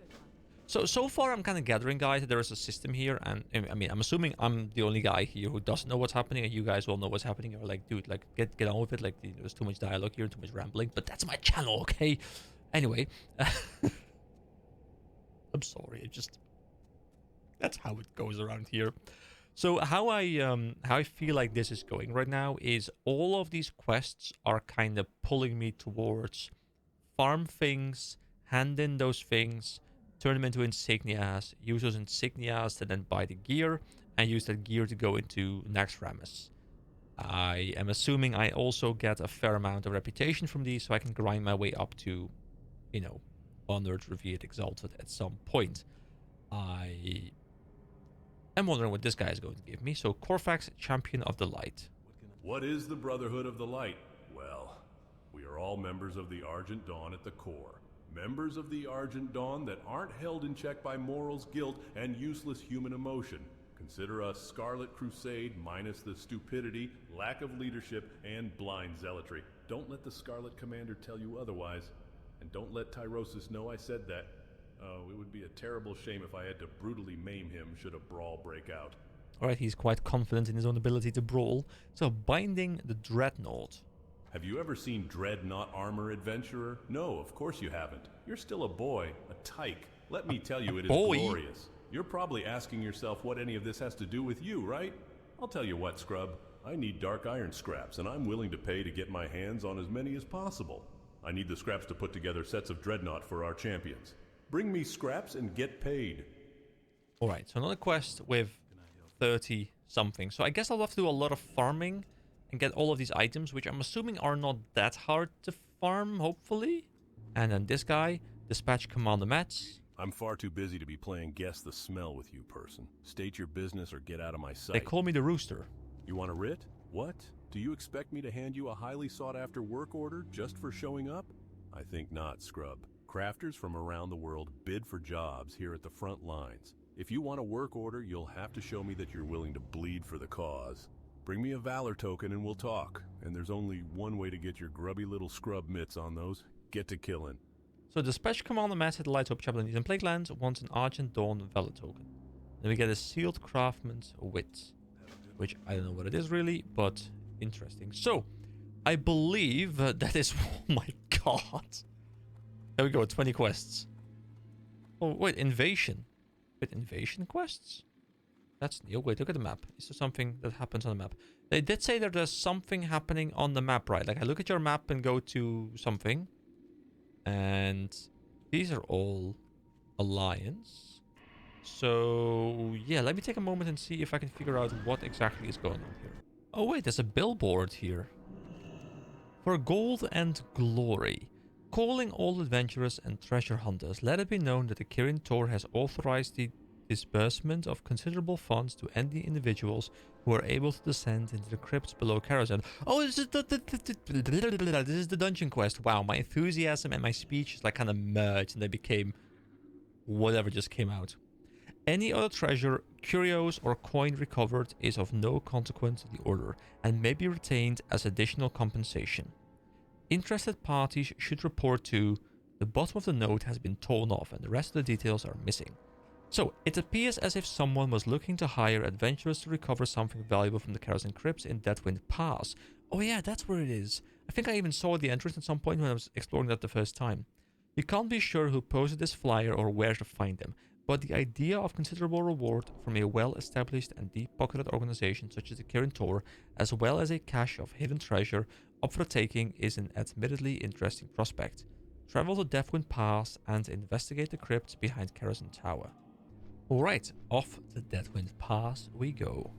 S1: So far I'm kind of gathering, guys, that there is a system here. And I mean, I'm assuming I'm the only guy here who doesn't know what's happening. And you guys all know what's happening. You're like, dude, like, get on with it. Like, there's too much dialogue here, too much rambling. But that's my channel, okay? Anyway. I'm sorry. It just... That's how it goes around here. So how I feel like this is going right now is all of these quests are kind of pulling me towards farm things, hand in those things, turn them into insignias, use those insignias to then buy the gear, and use that gear to go into Naxrammas. I am assuming I also get a fair amount of reputation from these, so I can grind my way up to, you know, honored, revered, exalted at some point. I I'm wondering what this guy is going to give me. So, Corfax, Champion of the Light.
S3: What is the Brotherhood of the Light? Well, we are all members of the Argent Dawn at the core. Members of the Argent Dawn that aren't held in check by morals, guilt, and useless human emotion. Consider us Scarlet Crusade minus the stupidity, lack of leadership, and blind zealotry. Don't let the Scarlet Commander tell you otherwise. And don't let Tyrosus know I said that. Oh, it would be a terrible shame if I had to brutally maim him should a brawl break out.
S1: Alright, he's quite confident in his own ability to brawl. So, binding the Dreadnought.
S3: Have you ever seen Dreadnought armor, adventurer? No, of course you haven't. You're still a boy, a tyke. Let me tell you, it is glorious. You're probably asking yourself what any of this has to do with you, right? I'll tell you what, Scrub. I need dark iron scraps, and I'm willing to pay to get my hands on as many as possible. I need the scraps to put together sets of Dreadnought for our champions. Bring me scraps and get paid.
S1: Alright, so another quest with 30 something. So I guess I'll have to do a lot of farming and get all of these items, which I'm assuming are not that hard to farm, hopefully. And then this guy, Dispatch Commander Mats.
S3: I'm far too busy to be playing guess the smell with you, person. State your business or get out of my sight.
S1: They call me the Rooster.
S3: You want a writ? What? Do you expect me to hand you a highly sought-after work order just for showing up? I think not, Scrub. Crafters from around the world bid for jobs here at the front lines. If you want a work order, you'll have to show me that you're willing to bleed for the cause. Bring me a Valor token and we'll talk. And there's only one way to get your grubby little scrub mitts on those. Get to killing.
S1: So Dispatch Commander Mass at the Light Hope Chapel in Plaguelands wants an Argent Dawn Valor token. Then we get a Sealed Craftsman's Wit, which I don't know what it is really, but interesting. So, I believe that is... Oh my god. There we go, 20 quests. Oh, wait, Invasion. Wait, Invasion quests? That's new. Wait, look at the map. Is there something that happens on the map? They did say that there's something happening on the map, right? Like, I look at your map and go to something. And these are all Alliance. So, yeah, let me take a moment and see if I can figure out what exactly is going on here. Oh, wait, there's a billboard here. For gold and glory. Calling all adventurers and treasure hunters, let it be known that the Kirin Tor has authorized the disbursement of considerable funds to any individuals who are able to descend into the crypts below Karazhan. Oh, this is the dungeon quest. Wow, my enthusiasm and my speech is like kind of merged and they became whatever just came out. Any other treasure, curios, or coin recovered is of no consequence to the order and may be retained as additional compensation. Interested parties should report to the bottom of the note has been torn off and the rest of the details are missing. So, it appears as if someone was looking to hire adventurers to recover something valuable from the Karazhan Crypts in Deathwind Pass. Oh yeah, that's where it is. I think I even saw the entrance at some point when I was exploring that the first time. You can't be sure who posted this flyer or where to find them, but the idea of considerable reward from a well-established and deep-pocketed organization such as the Kirin Tor, as well as a cache of hidden treasure up for the taking, is an admittedly interesting prospect. Travel to Deathwind Pass and investigate the crypts behind Karazhan Tower. Alright, off to Deathwind Pass we go.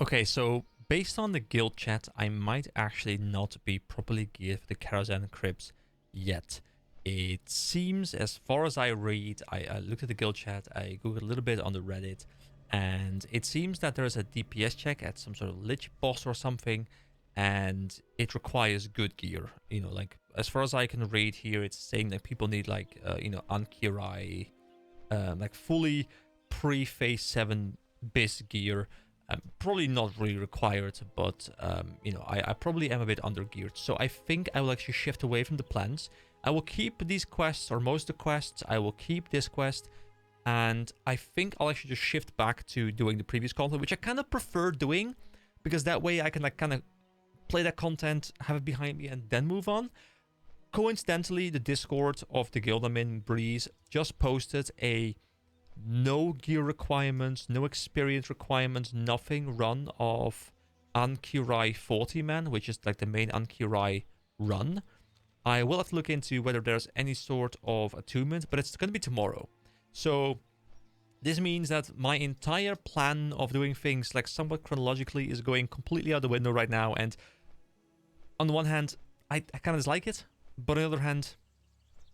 S1: Okay, so based on the guild chat, I might actually not be properly geared for the Karazhan Crypts yet. It seems, as far as I read, I looked at the guild chat, I googled a little bit on the Reddit, and it seems that there is a DPS check at some sort of Lich boss or something, and it requires good gear. You know, like, as far as I can read here, it's saying that people need, like, Ankirai, like, fully pre-phase 7 bis gear. Probably not really required, but, I probably am a bit under-geared. So I think I will actually shift away from the plans. I will keep these quests, or most of the quests. I will keep this quest. And I think I'll actually just shift back to doing the previous content, which I kind of prefer doing, because that way I can, like, kind of play that content, have it behind me, and then move on. Coincidentally, the Discord of the guild I'm in, Breeze, just posted a no gear requirements, no experience requirements, nothing run of Ankirai 40 man, which is like the main Ankirai run. I will have to look into whether there's any sort of attunement, but it's going to be tomorrow. So this means that my entire plan of doing things like somewhat chronologically is going completely out the window right now. And on the one hand, I kind of dislike it, but on the other hand,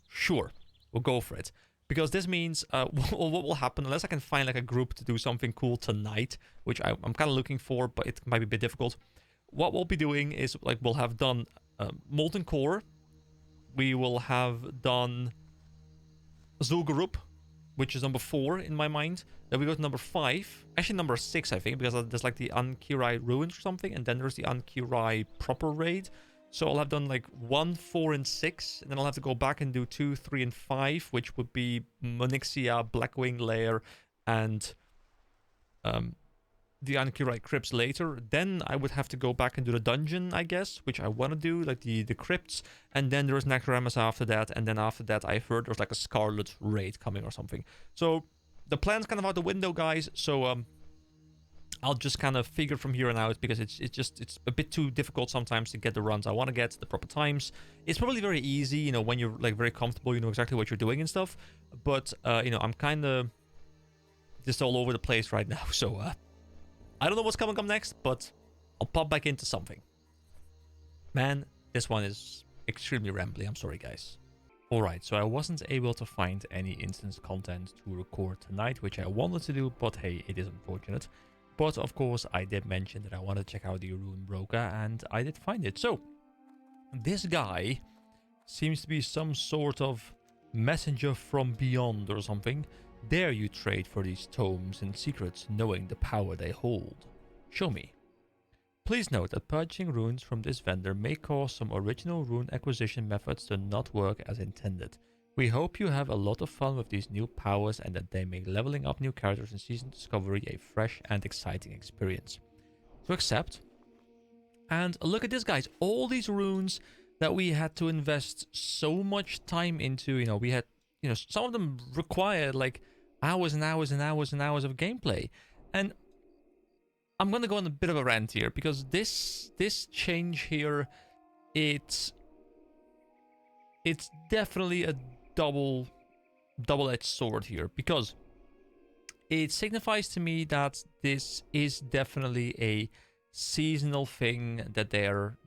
S1: sure, we'll go for it. because this means what will happen, unless I can find like a group to do something cool tonight, which I'm kind of looking for, but it might be a bit difficult. What we'll be doing is like we'll have done Molten Core, we will have done Zul'Gurub, which is number 4 in my mind. Then we go to number 5, actually number 6 I think, because there's like the Ankirai Ruins or something, and then there's the Ankirai proper raid. So I'll have done like 1, 4, and 6, and then I'll have to go back and do 2, 3, and 5, which would be Monixia, Blackwing Lair, and the Ankirai Crypts later. Then I would have to go back and do the dungeon, I guess, which I want to do, like the crypts, and then there's Naxrammas after that, and then after that I heard there's like a Scarlet raid coming or something. So the plan's kind of out the window, guys, so I'll just kind of figure from here on out, because it's a bit too difficult sometimes to get the runs I want to get, the proper times. It's probably very easy, you know, when you're like very comfortable, you know exactly what you're doing and stuff, but you know, I'm kind of just all over the place right now, so I don't know what's coming up next, but I'll pop back into something. Man, this one is extremely rambly. I'm sorry, guys. Alright, so I wasn't able to find any instance content to record tonight, which I wanted to do, but hey, it is unfortunate. But of course, I did mention that I wanted to check out the Rune Broker, and I did find it. So, this guy seems to be some sort of messenger from beyond or something. Dare you trade for these tomes and secrets, knowing the power they hold? Show me. Please note that purchasing runes from this vendor may cause some original rune acquisition methods to not work as intended. We hope you have a lot of fun with these new powers and that they make leveling up new characters in Season Discovery a fresh and exciting experience. To accept. And look at this, guys. All these runes that we had to invest so much time into, you know, we had, you know, some of them required like hours and hours and hours and hours of gameplay. And I'm gonna go on a bit of a rant here, because this change here, it's definitely a double-edged sword here, because it signifies to me that this is definitely a seasonal thing, that they're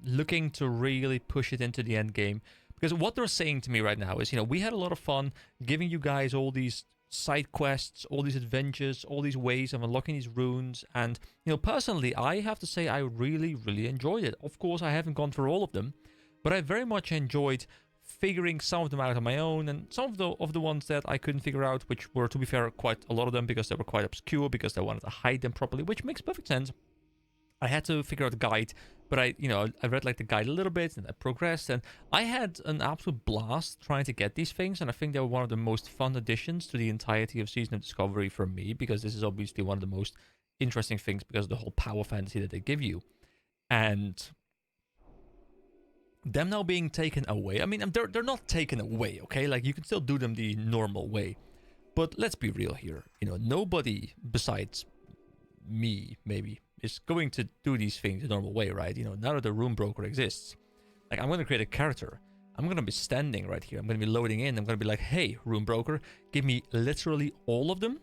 S1: looking to really push it into the end game. Because what they're saying to me right now is, you know, we had a lot of fun giving you guys all these side quests, all these adventures, all these ways of unlocking these runes. And, you know, personally, I have to say I really, really enjoyed it. Of course, I haven't gone through all of them, but I very much enjoyed figuring some of them out on my own, and some of the ones that I couldn't figure out, which were, to be fair, quite a lot of them, because they were quite obscure, because they wanted to hide them properly, which makes perfect sense. I had to figure out a guide, but I read like the guide a little bit, and I progressed, and I had an absolute blast trying to get these things, and I think they were one of the most fun additions to the entirety of Season of Discovery for me, because this is obviously one of the most interesting things because of the whole power fantasy that they give you. And them now being taken away, I mean, they're not taken away, okay? Like, you can still do them the normal way. But let's be real here. You know, nobody besides me, maybe, is going to do these things the normal way, right? You know, now that the Rune Broker exists, like, I'm going to create a character. I'm going to be standing right here. I'm going to be loading in. I'm going to be like, hey, Rune Broker, give me literally all of them.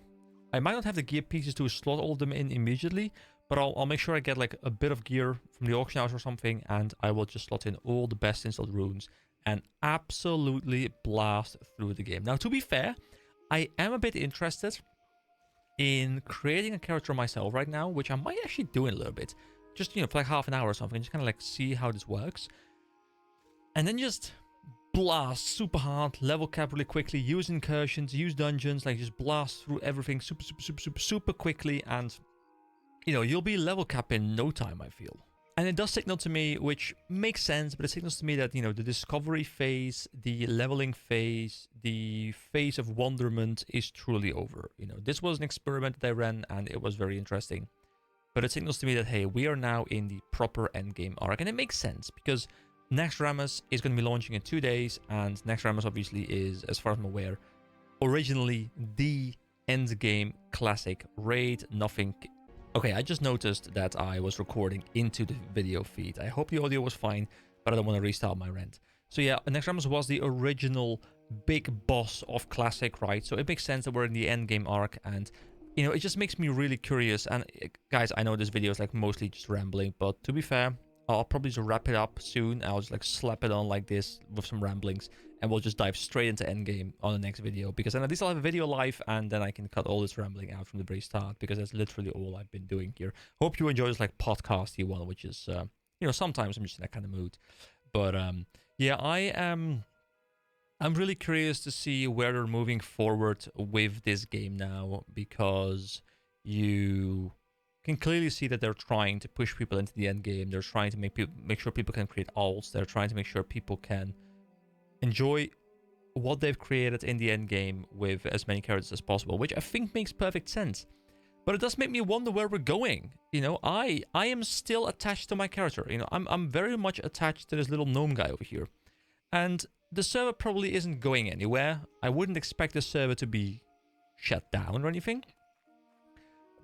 S1: I might not have the gear pieces to slot all of them in immediately, but I'll make sure I get like a bit of gear from the auction house or something, and I will just slot in all the best installed runes and absolutely blast through the game. Now, to be fair, I am a bit interested in creating a character myself right now, which I might actually do in a little bit. Just, you know, for like half an hour or something, just kind of like see how this works. And then just blast super hard, level cap really quickly, use incursions, use dungeons, like just blast through everything super quickly, and, you know, you'll be level cap in no time, I feel. And it does signal to me, which makes sense, but it signals to me that, you know, the discovery phase, the leveling phase, the phase of wonderment is truly over. You know, this was an experiment that I ran, and it was very interesting. But it signals to me that, hey, we are now in the proper endgame arc, and it makes sense, because Naxrammas is going to be launching in 2 days, and Naxrammas obviously is, as far as I'm aware, originally the endgame classic raid, nothing. Okay, I just noticed that I was recording into the video feed. I hope the audio was fine, but I don't want to restart my rant. So yeah, Naxrammas was the original big boss of Classic, right? So it makes sense that we're in the endgame arc, and, you know, it just makes me really curious. And guys, I know this video is like mostly just rambling, but to be fair, I'll probably just wrap it up soon. I'll just like slap it on like this with some ramblings, and we'll just dive straight into endgame on the next video, because then at least I'll have a video live, and then I can cut all this rambling out from the very start, because that's literally all I've been doing here. Hope you enjoy this like podcasty one, which is you know, sometimes I'm just in that kind of mood. But yeah, I'm really curious to see where they're moving forward with this game now, because you can clearly see that they're trying to push people into the end game. They're trying to make sure people can create alts. They're trying to make sure people can enjoy what they've created in the end game with as many characters as possible, which I think makes perfect sense. But it does make me wonder where we're going. You know, I am still attached to my character. You know, I'm very much attached to this little gnome guy over here. And the server probably isn't going anywhere. I wouldn't expect the server to be shut down or anything.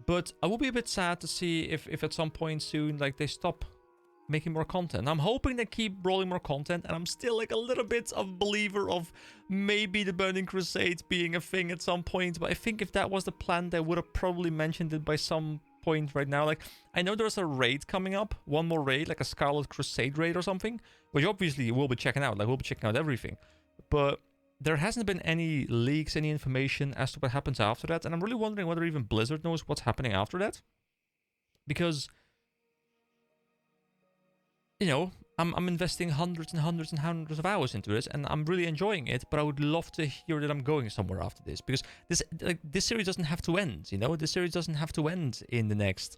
S1: But I will be a bit sad to see if at some point soon, like, they stop making more content. I'm hoping they keep rolling more content, and I'm still like a little bit of a believer of maybe the Burning Crusade being a thing at some point. But I think if that was the plan, they would have probably mentioned it by some point right now. Like, I know there's a raid coming up, one more raid, like a Scarlet Crusade raid or something, which obviously we'll be checking out. Like, we'll be checking out everything. But there hasn't been any leaks, any information as to what happens after that, and I'm really wondering whether even Blizzard knows what's happening after that. Because, you know, I'm investing hundreds and hundreds and hundreds of hours into this, and I'm really enjoying it, but I would love to hear that I'm going somewhere after this, because this series doesn't have to end, you know? This series doesn't have to end in the next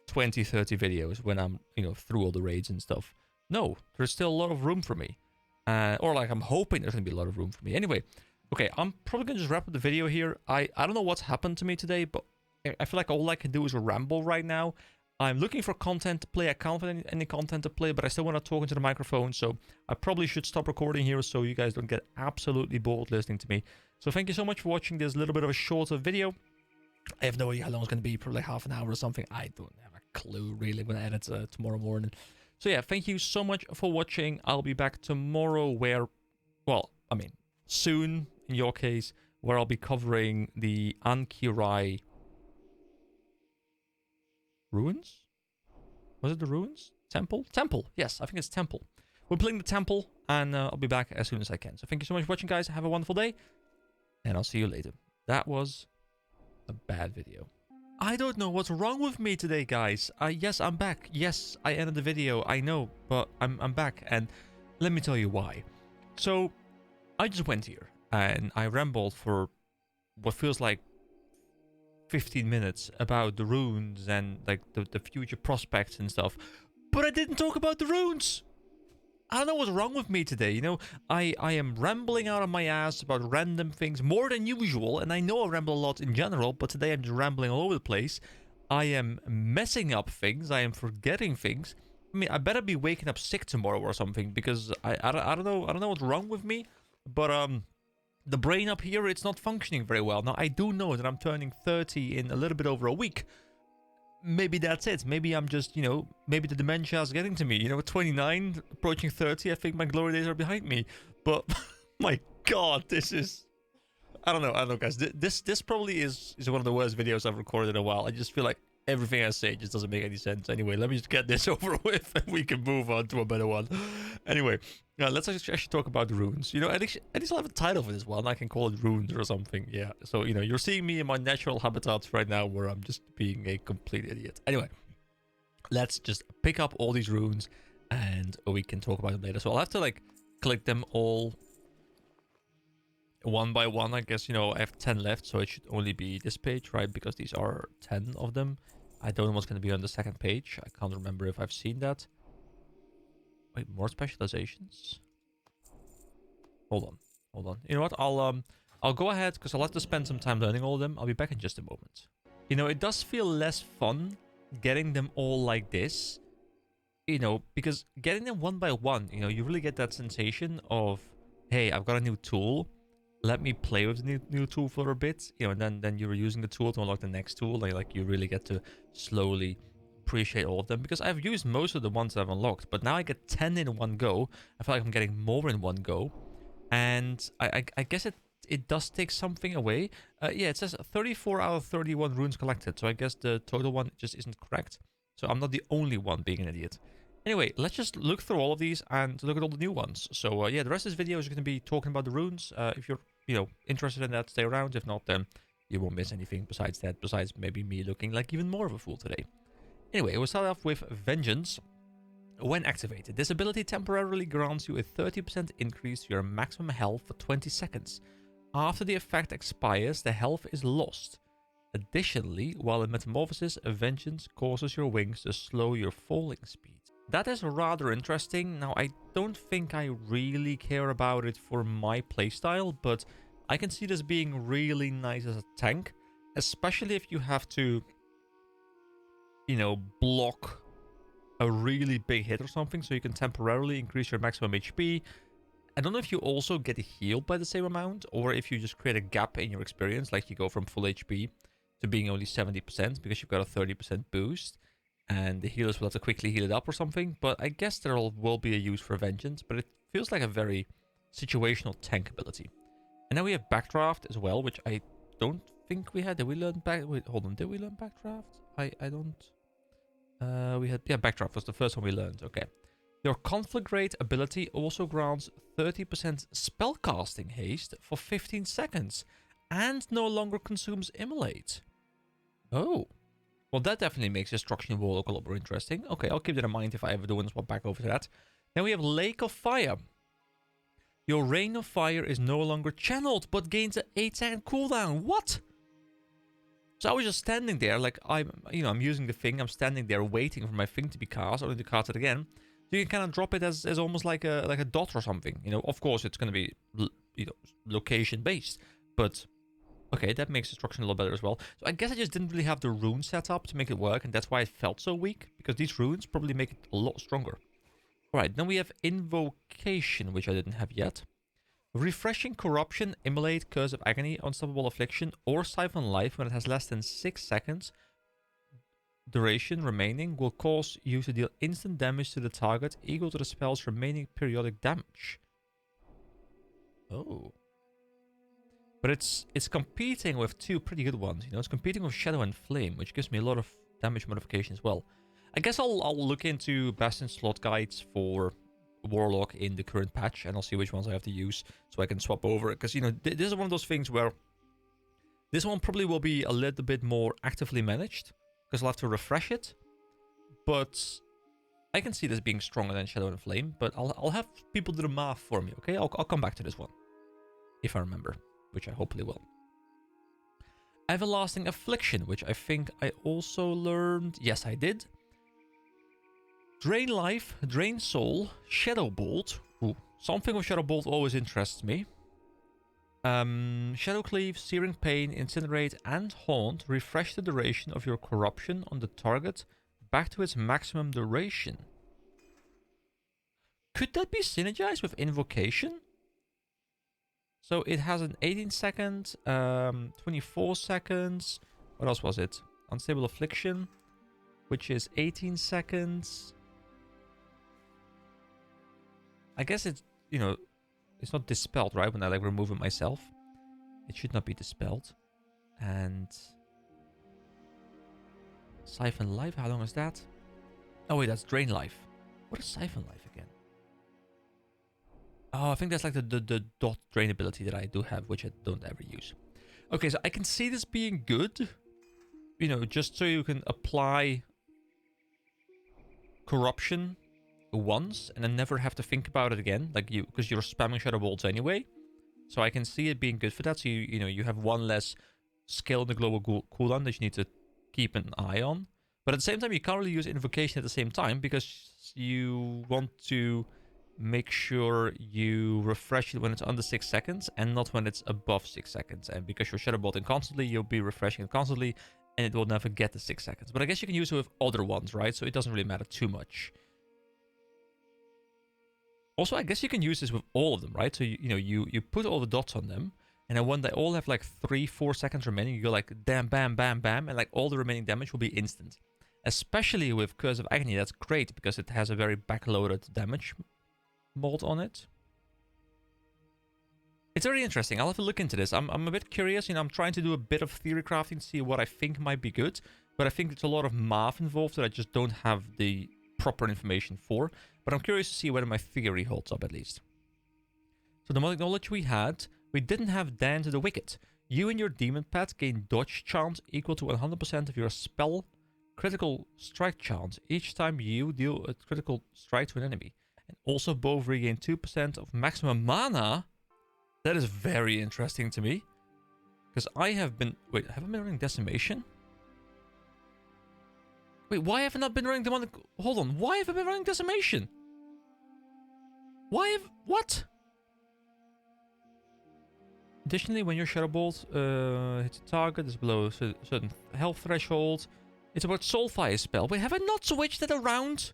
S1: 20, 30 videos when I'm, you know, through all the raids and stuff. No, there's still a lot of room for me. Or like, I'm hoping there's going to be a lot of room for me. Anyway, okay, I'm probably going to just wrap up the video here. I don't know what's happened to me today, but I feel like all I can do is ramble right now. I'm looking for content to play. I can't find any content to play, but I still want to talk into the microphone, so I probably should stop recording here so you guys don't get absolutely bored listening to me. So thank you so much for watching this little bit of a shorter video. I have no idea how long it's going to be, probably half an hour or something. I don't have a clue, really, when I edit tomorrow morning. So yeah, thank you so much for watching. I'll be back tomorrow where, well, I mean, soon, in your case, where I'll be covering the Ankirai ruins? Was it the ruins? Temple? Temple, yes, I think it's Temple. We're playing the Temple, and I'll be back as soon as I can. So thank you so much for watching, guys. Have a wonderful day, and I'll see you later. That was a bad video. I don't know what's wrong with me today, guys. Yes, I'm back. Yes, I ended the video. I know, but I'm back, and let me tell you why. So, I just went here, and I rambled for what feels like 15 minutes about the runes and like the future prospects and stuff, but I didn't talk about the runes. I don't know what's wrong with me today, you know? I am rambling out of my ass about random things more than usual, and I know I ramble a lot in general, but today I'm just rambling all over the place. I am messing up things, I am forgetting things. I mean, I better be waking up sick tomorrow or something, because I don't know what's wrong with me, but the brain up here, it's not functioning very well. Now, I do know that I'm turning 30 in a little bit over a week. Maybe that's it. Maybe I'm just, you know, maybe the dementia is getting to me. You know, 29, approaching 30, I think my glory days are behind me. But, my God, this is... I don't know, guys. This probably is one of the worst videos I've recorded in a while. I just feel like everything I say just doesn't make any sense. Anyway, let me just get this over with, and we can move on to a better one. Anyway, let's actually talk about the runes. You know, at least I'll have a title for this one. I can call it runes or something. Yeah, so, you know, you're seeing me in my natural habitats right now where I'm just being a complete idiot. Anyway, let's just pick up all these runes, and we can talk about them later. So I'll have to, like, click them all one by one. I guess, you know, I have 10 left, so it should only be this page, right? Because these are 10 of them. I don't know what's going to be on the second page. I can't remember if I've seen that. Wait, more specializations? Hold on. You know what? I'll go ahead, because I'll have to spend some time learning all of them. I'll be back in just a moment. You know, it does feel less fun getting them all like this. You know, because getting them one by one, you know, you really get that sensation of, hey, I've got a new tool. Let me play with the new tool for a bit, you know, and then you're using the tool to unlock the next tool. Like you really get to slowly appreciate all of them, because I've used most of the ones that I've unlocked, but now I get 10 in one go. I feel like I'm getting more in one go, and I guess it does take something away. Yeah, it says 34 out of 31 runes collected, so I guess the total one just isn't correct. So I'm not the only one being an idiot. Anyway, let's just look through all of these and look at all the new ones. So yeah, the rest of this video is going to be talking about the runes. If you're interested in that, stay around. If not, then you won't miss anything besides that. Besides maybe me looking like even more of a fool today. Anyway, we'll start off with Vengeance. When activated, this ability temporarily grants you a 30% increase to your maximum health for 20 seconds. After the effect expires, the health is lost. Additionally, while in Metamorphosis, Vengeance causes your wings to slow your falling speed. That is rather interesting. Now, I don't think I really care about it for my playstyle, but I can see this being really nice as a tank, especially if you have to, block a really big hit or something, so you can temporarily increase your maximum HP. I don't know if you also get healed by the same amount, or if you just create a gap in your experience, like you go from full HP to being only 70% because you've got a 30% boost, and the healers will have to quickly heal it up or something. But I guess there will be a use for Vengeance, but it feels like a very situational tank ability. And now we have Backdraft as well, which I don't think we had. Did we learn Wait, hold on. Did we learn Backdraft? I don't... Backdraft was the first one we learned. Okay. Your Conflict Rate ability also grants 30% spellcasting haste for 15 seconds and no longer consumes Immolate. Oh. Well, that definitely makes Destruction Warlock a lot more interesting. Okay, I'll keep that in mind if I ever do want to swap back over to that. Then we have Lake of Fire. Your Rain of Fire is no longer channeled, but gains an 8-second cooldown. What? So I was just standing there, like I'm using the thing. I'm standing there waiting for my thing to be cast, only to cast it again. So you can kind of drop it as almost like a dot or something. Of course it's going to be location based, but okay, that makes destruction a lot better as well. So I guess I just didn't really have the rune set up to make it work, and that's why it felt so weak, because these runes probably make it a lot stronger. All right, then we have Invocation, which I didn't have yet. Refreshing Corruption, Immolate, Curse of Agony, Unstoppable Affliction, or Siphon Life when it has less than 6 seconds duration remaining will cause you to deal instant damage to the target equal to the spell's remaining periodic damage. Oh. But it's competing with two pretty good ones. It's competing with Shadow and Flame, which gives me a lot of damage modification as well. I guess I'll look into Bastion slot guides for Warlock in the current patch, and I'll see which ones I have to use so I can swap over. Because this is one of those things where this one probably will be a little bit more actively managed because I'll have to refresh it, but I can see this being stronger than Shadow and Flame. But I'll have people do the math for me. Okay, I'll come back to this one if I remember, which I hopefully will. Everlasting Affliction, which I think I also learned. Yes, I did. Drain Life, Drain Soul, Shadow Bolt. Ooh, something with Shadow Bolt always interests me. Shadow Cleave, Searing Pain, Incinerate, and Haunt refresh the duration of your corruption on the target back to its maximum duration. Could that be synergized with Invocation? So it has an 18 second, 24 seconds. What else was it? Unstable Affliction, which is 18 seconds. I guess it's, it's not dispelled, right? When I remove it myself. It should not be dispelled. And Siphon Life, how long is that? Oh wait, that's Drain Life. What is Siphon Life again? Oh, I think that's like the dot drain ability that I do have, which I don't ever use. Okay, so I can see this being good. Just so you can apply corruption once and then never have to think about it again, because you're spamming Shadow Bolts anyway. So I can see it being good for that. So you have one less skill in the global cooldown that you need to keep an eye on. But at the same time, you can't really use Invocation at the same time because you want to make sure you refresh it when it's under 6 seconds and not when it's above 6 seconds. And because you're Shadow Bolting constantly, you'll be refreshing it constantly and it will never get the 6 seconds. But I guess you can use it with other ones, right? So it doesn't really matter too much. Also, I guess you can use this with all of them, right? So, you put all the dots on them, and then when they all have 3-4 seconds remaining, you go bam, bam, bam, bam, and all the remaining damage will be instant. Especially with Curse of Agony, that's great because it has a very backloaded damage mod on it. It's very interesting. I'll have to look into this. I'm a bit curious. I'm trying to do a bit of theory crafting to see what I think might be good, but I think there's a lot of math involved that I just don't have the proper information for, but I'm curious to see whether my theory holds up at least. So the demonic knowledge we didn't have Dance of the Wicked. You and your demon pet gain dodge chance equal to 100% of your spell critical strike chance each time you deal a critical strike to an enemy. And also both regain 2% of maximum mana. That is very interesting to me. Because I have been... Wait, have I been running Decimation? Wait, why have I not been running Demonic... Hold on, why have I been running Decimation? Why have... What? Additionally, when your Shadow Bolt hits a target, it's below a certain health threshold. It's about Soulfire spell. Wait, have I not switched it around?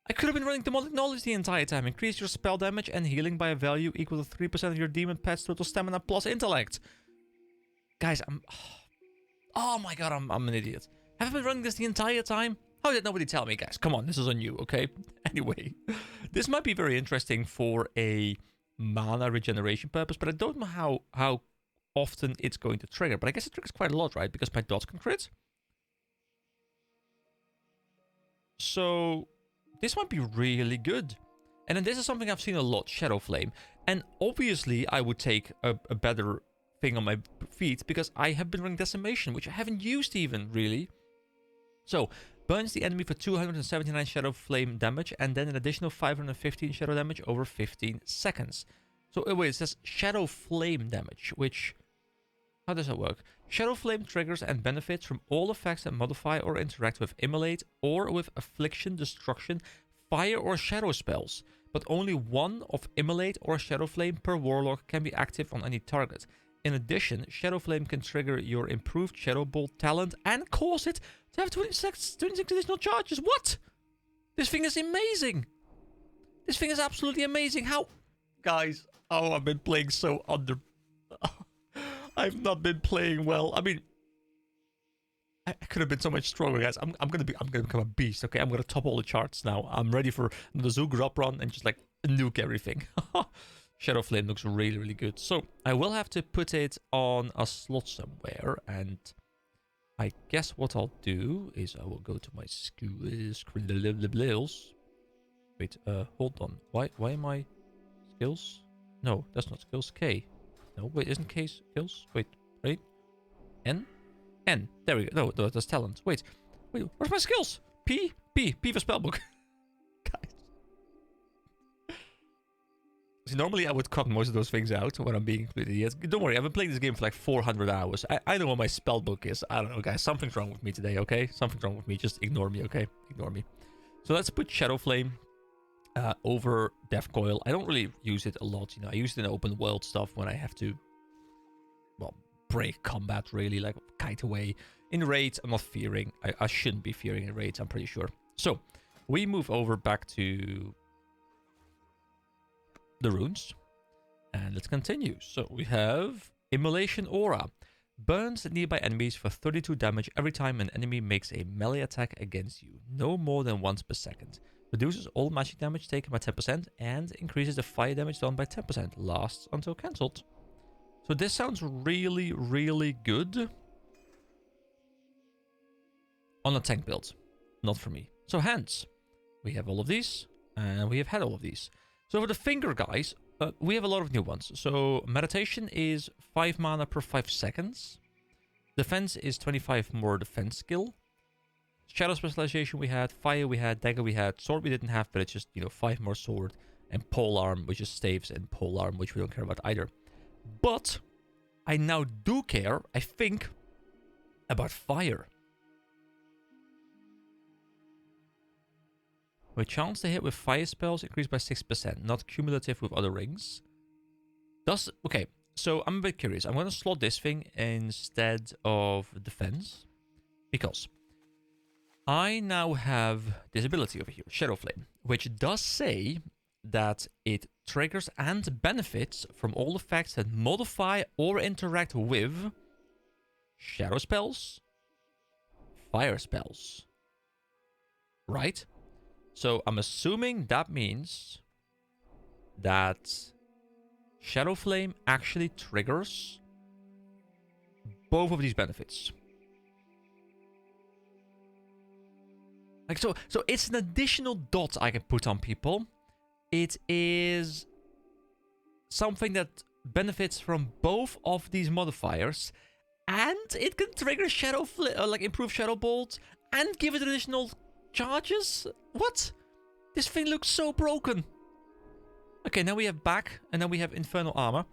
S1: I could have been running Demonic Knowledge the entire time. Increase your spell damage and healing by a value equal to 3% of your demon pet's total stamina plus intellect. Guys, oh my god, I'm an idiot. Have I been running this the entire time? How did nobody tell me, guys? Come on, this is on you, okay? Anyway, this might be very interesting for a mana regeneration purpose, but I don't know how often it's going to trigger. But I guess it triggers quite a lot, right? Because my dots can crit. So this might be really good. And then this is something I've seen a lot, Shadow Flame. And obviously I would take a better thing on my feet because I have been running Decimation, which I haven't used even, really. So, burns the enemy for 279 Shadow Flame damage and then an additional 515 Shadow damage over 15 seconds. So, wait, it says Shadow Flame damage, which... How does that work? Shadow Flame triggers and benefits from all effects that modify or interact with Immolate or with Affliction, Destruction, Fire or Shadow spells. But only one of Immolate or Shadow Flame per Warlock can be active on any target. In addition, Shadow Flame can trigger your improved Shadow Bolt talent and cause it to have 26 additional charges. What? This thing is amazing. This thing is absolutely amazing. How? Guys, oh, I've been playing so under... I've not been playing well. I mean, I could have been so much stronger, guys. I'm gonna become a beast. Okay, I'm gonna top all the charts now. I'm ready for the Zug run and just like nuke everything. Shadow Flame looks really, really good. So I will have to put it on a slot somewhere, and I guess what I'll do is I will go to my skills. Wait, hold on. Why am I skills? No, that's not skills. K. No, wait, isn't K skills? Wait, right? N? N. There we go. No, that's talent. Wait, where's my skills? P for spellbook. Guys. See, normally I would cut most of those things out when I'm being completely idiot. Don't worry, I've been playing this game for like 400 hours. I know what my spellbook is. I don't know, guys. Something's wrong with me today, okay? Something's wrong with me. Just ignore me, okay? Ignore me. So let's put Shadow Flame over Death Coil. I don't really use it a lot, you know. I use it in open world stuff when I have to, well, break combat, really, like kite away. In raids, I'm not fearing. I shouldn't be fearing in raids, I'm pretty sure. So, we move over back to the runes. And let's continue. So, we have Immolation Aura. Burns nearby enemies for 32 damage every time an enemy makes a melee attack against you. No more than once per second. Reduces all magic damage taken by 10% and increases the fire damage done by 10%. Lasts until cancelled. So this sounds really, really good. On a tank build. Not for me. So hands. We have all of these. And we have had all of these. So for the finger guys, we have a lot of new ones. So meditation is 5 mana per 5 seconds. Defense is 25 more defense skill. Shadow specialization we had, fire we had, dagger we had, sword we didn't have, but it's just, you know, 5 more sword, and polearm, which is staves, and polearm, which we don't care about either. But I now do care, I think, about fire. With chance to hit with fire spells increased by 6%, not cumulative with other rings. Okay, so I'm a bit curious. I'm going to slot this thing instead of defense, because I now have this ability over here, Shadow Flame, which does say that it triggers and benefits from all effects that modify or interact with shadow spells, fire spells. Right? So I'm assuming that means that Shadow Flame actually triggers both of these benefits. Like, so it's an additional dot I can put on people. It is something that benefits from both of these modifiers, and it can trigger Shadow like improve Shadow Bolt, and give it additional charges? What? This thing looks so broken. Okay, now we have back, and then we have Infernal Armor.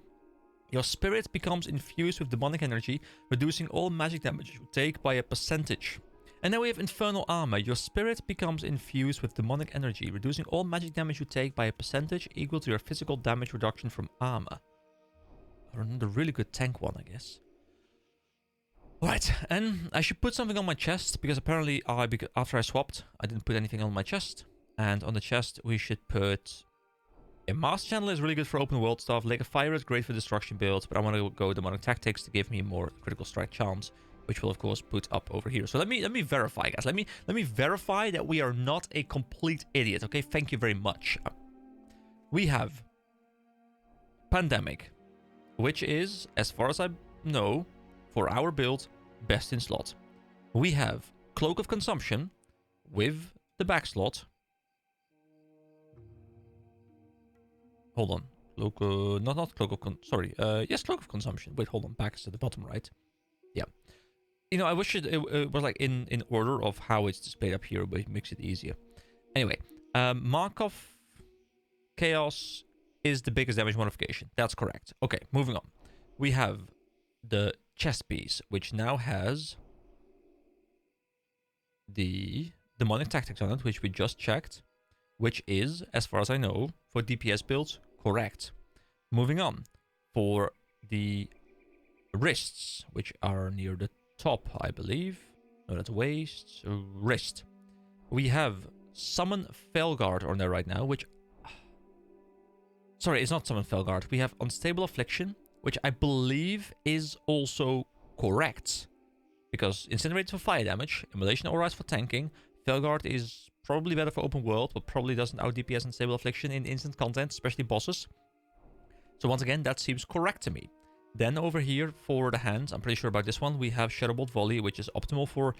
S1: Your spirit becomes infused with demonic energy, reducing all magic damage you take by a percentage. And now we have Infernal Armor. Your spirit becomes infused with demonic energy, reducing all magic damage you take by a percentage equal to your physical damage reduction from armor. Another really good tank one, I guess. Right, and I should put something on my chest, because apparently after I swapped, I didn't put anything on my chest. And on the chest, we should put... A Master Channel is really good for open world stuff. Lake of Fire is great for destruction builds, but I want to go Demonic Tactics to give me more critical strike charms, which will of course put up over here. So let me verify, guys. Let me verify that we are not a complete idiot. Okay, thank you very much. We have Pandemic, which is, as far as I know, for our build, best in slot. We have Cloak of Consumption with the back slot. Hold on. Cloak, not Cloak of sorry. Yes, Cloak of Consumption. Wait, hold on. Back is at the bottom right. Yeah. You know, I wish it was like in order of how it's displayed up here, but it makes it easier. Anyway, Markov Chaos is the biggest damage modification. That's correct. Okay, moving on. We have the chest piece, which now has the Demonic Tactics on it, which we just checked, which is, as far as I know, for DPS builds, correct. Moving on, for the wrists, which are near the top, I believe. No, that's waist, wrist. We have Summon Felguard on there right now, which... Sorry, it's not Summon Felguard. We have Unstable Affliction, which I believe is also correct. Because Incinerate for fire damage, Immolation Aura for tanking, Felguard is probably better for open world, but probably doesn't out DPS Unstable Affliction in instant content, especially bosses. So once again, that seems correct to me. Then over here for the hands, I'm pretty sure about this one, we have Shadowbolt Volley, which is optimal for,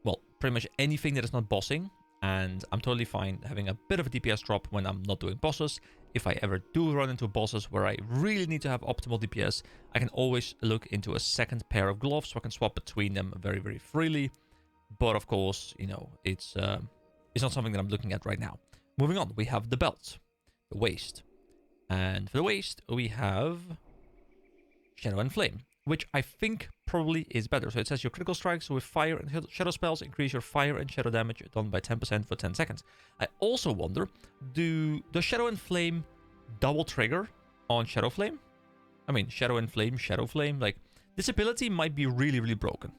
S1: well, pretty much anything that is not bossing. And I'm totally fine having a bit of a DPS drop when I'm not doing bosses. If I ever do run into bosses where I really need to have optimal DPS, I can always look into a second pair of gloves so I can swap between them very, very freely. But of course, you know, it's not something that I'm looking at right now. Moving on, we have the belt, the waist. And for the waist, we have Shadow and Flame, which I think probably is better. So it says your critical strikes with fire and shadow spells increase your fire and shadow damage done by 10% for 10 seconds. I also wonder, does Shadow and Flame double trigger on Shadow Flame? I mean, Shadow and Flame, Shadow Flame, like, this ability might be really, really broken.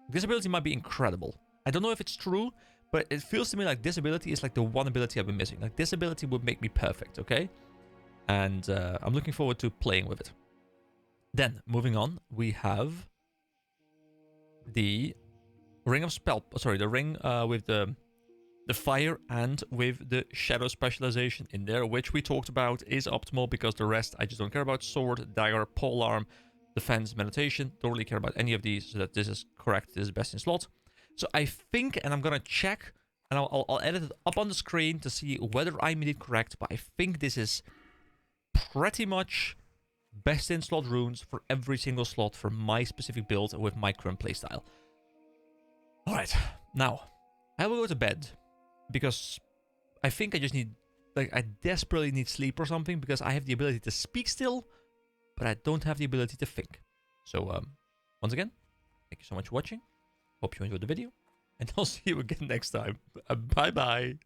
S1: This ability might be incredible. I don't know if it's true, but it feels to me like this ability is like the one ability I've been missing. Like, this ability would make me perfect, okay? And I'm looking forward to playing with it. Then, moving on, we have the Ring of Spell... Sorry, the ring with the fire and with the shadow specialization in there, which we talked about is optimal because the rest I just don't care about. Sword, dagger, polearm, defense, meditation. Don't really care about any of these, so that this is correct. This is best in slot. So I think, and I'm going to check, and I'll edit it up on the screen to see whether I'm indeed correct, but I think this is pretty much best in slot runes for every single slot for my specific build with my current playstyle. Alright, now, I will go to bed, because I think I just need, like, I desperately need sleep or something, because I have the ability to speak still, but I don't have the ability to think. So, once again, thank you so much for watching. Hope you enjoyed the video, and I'll see you again next time. Bye-bye.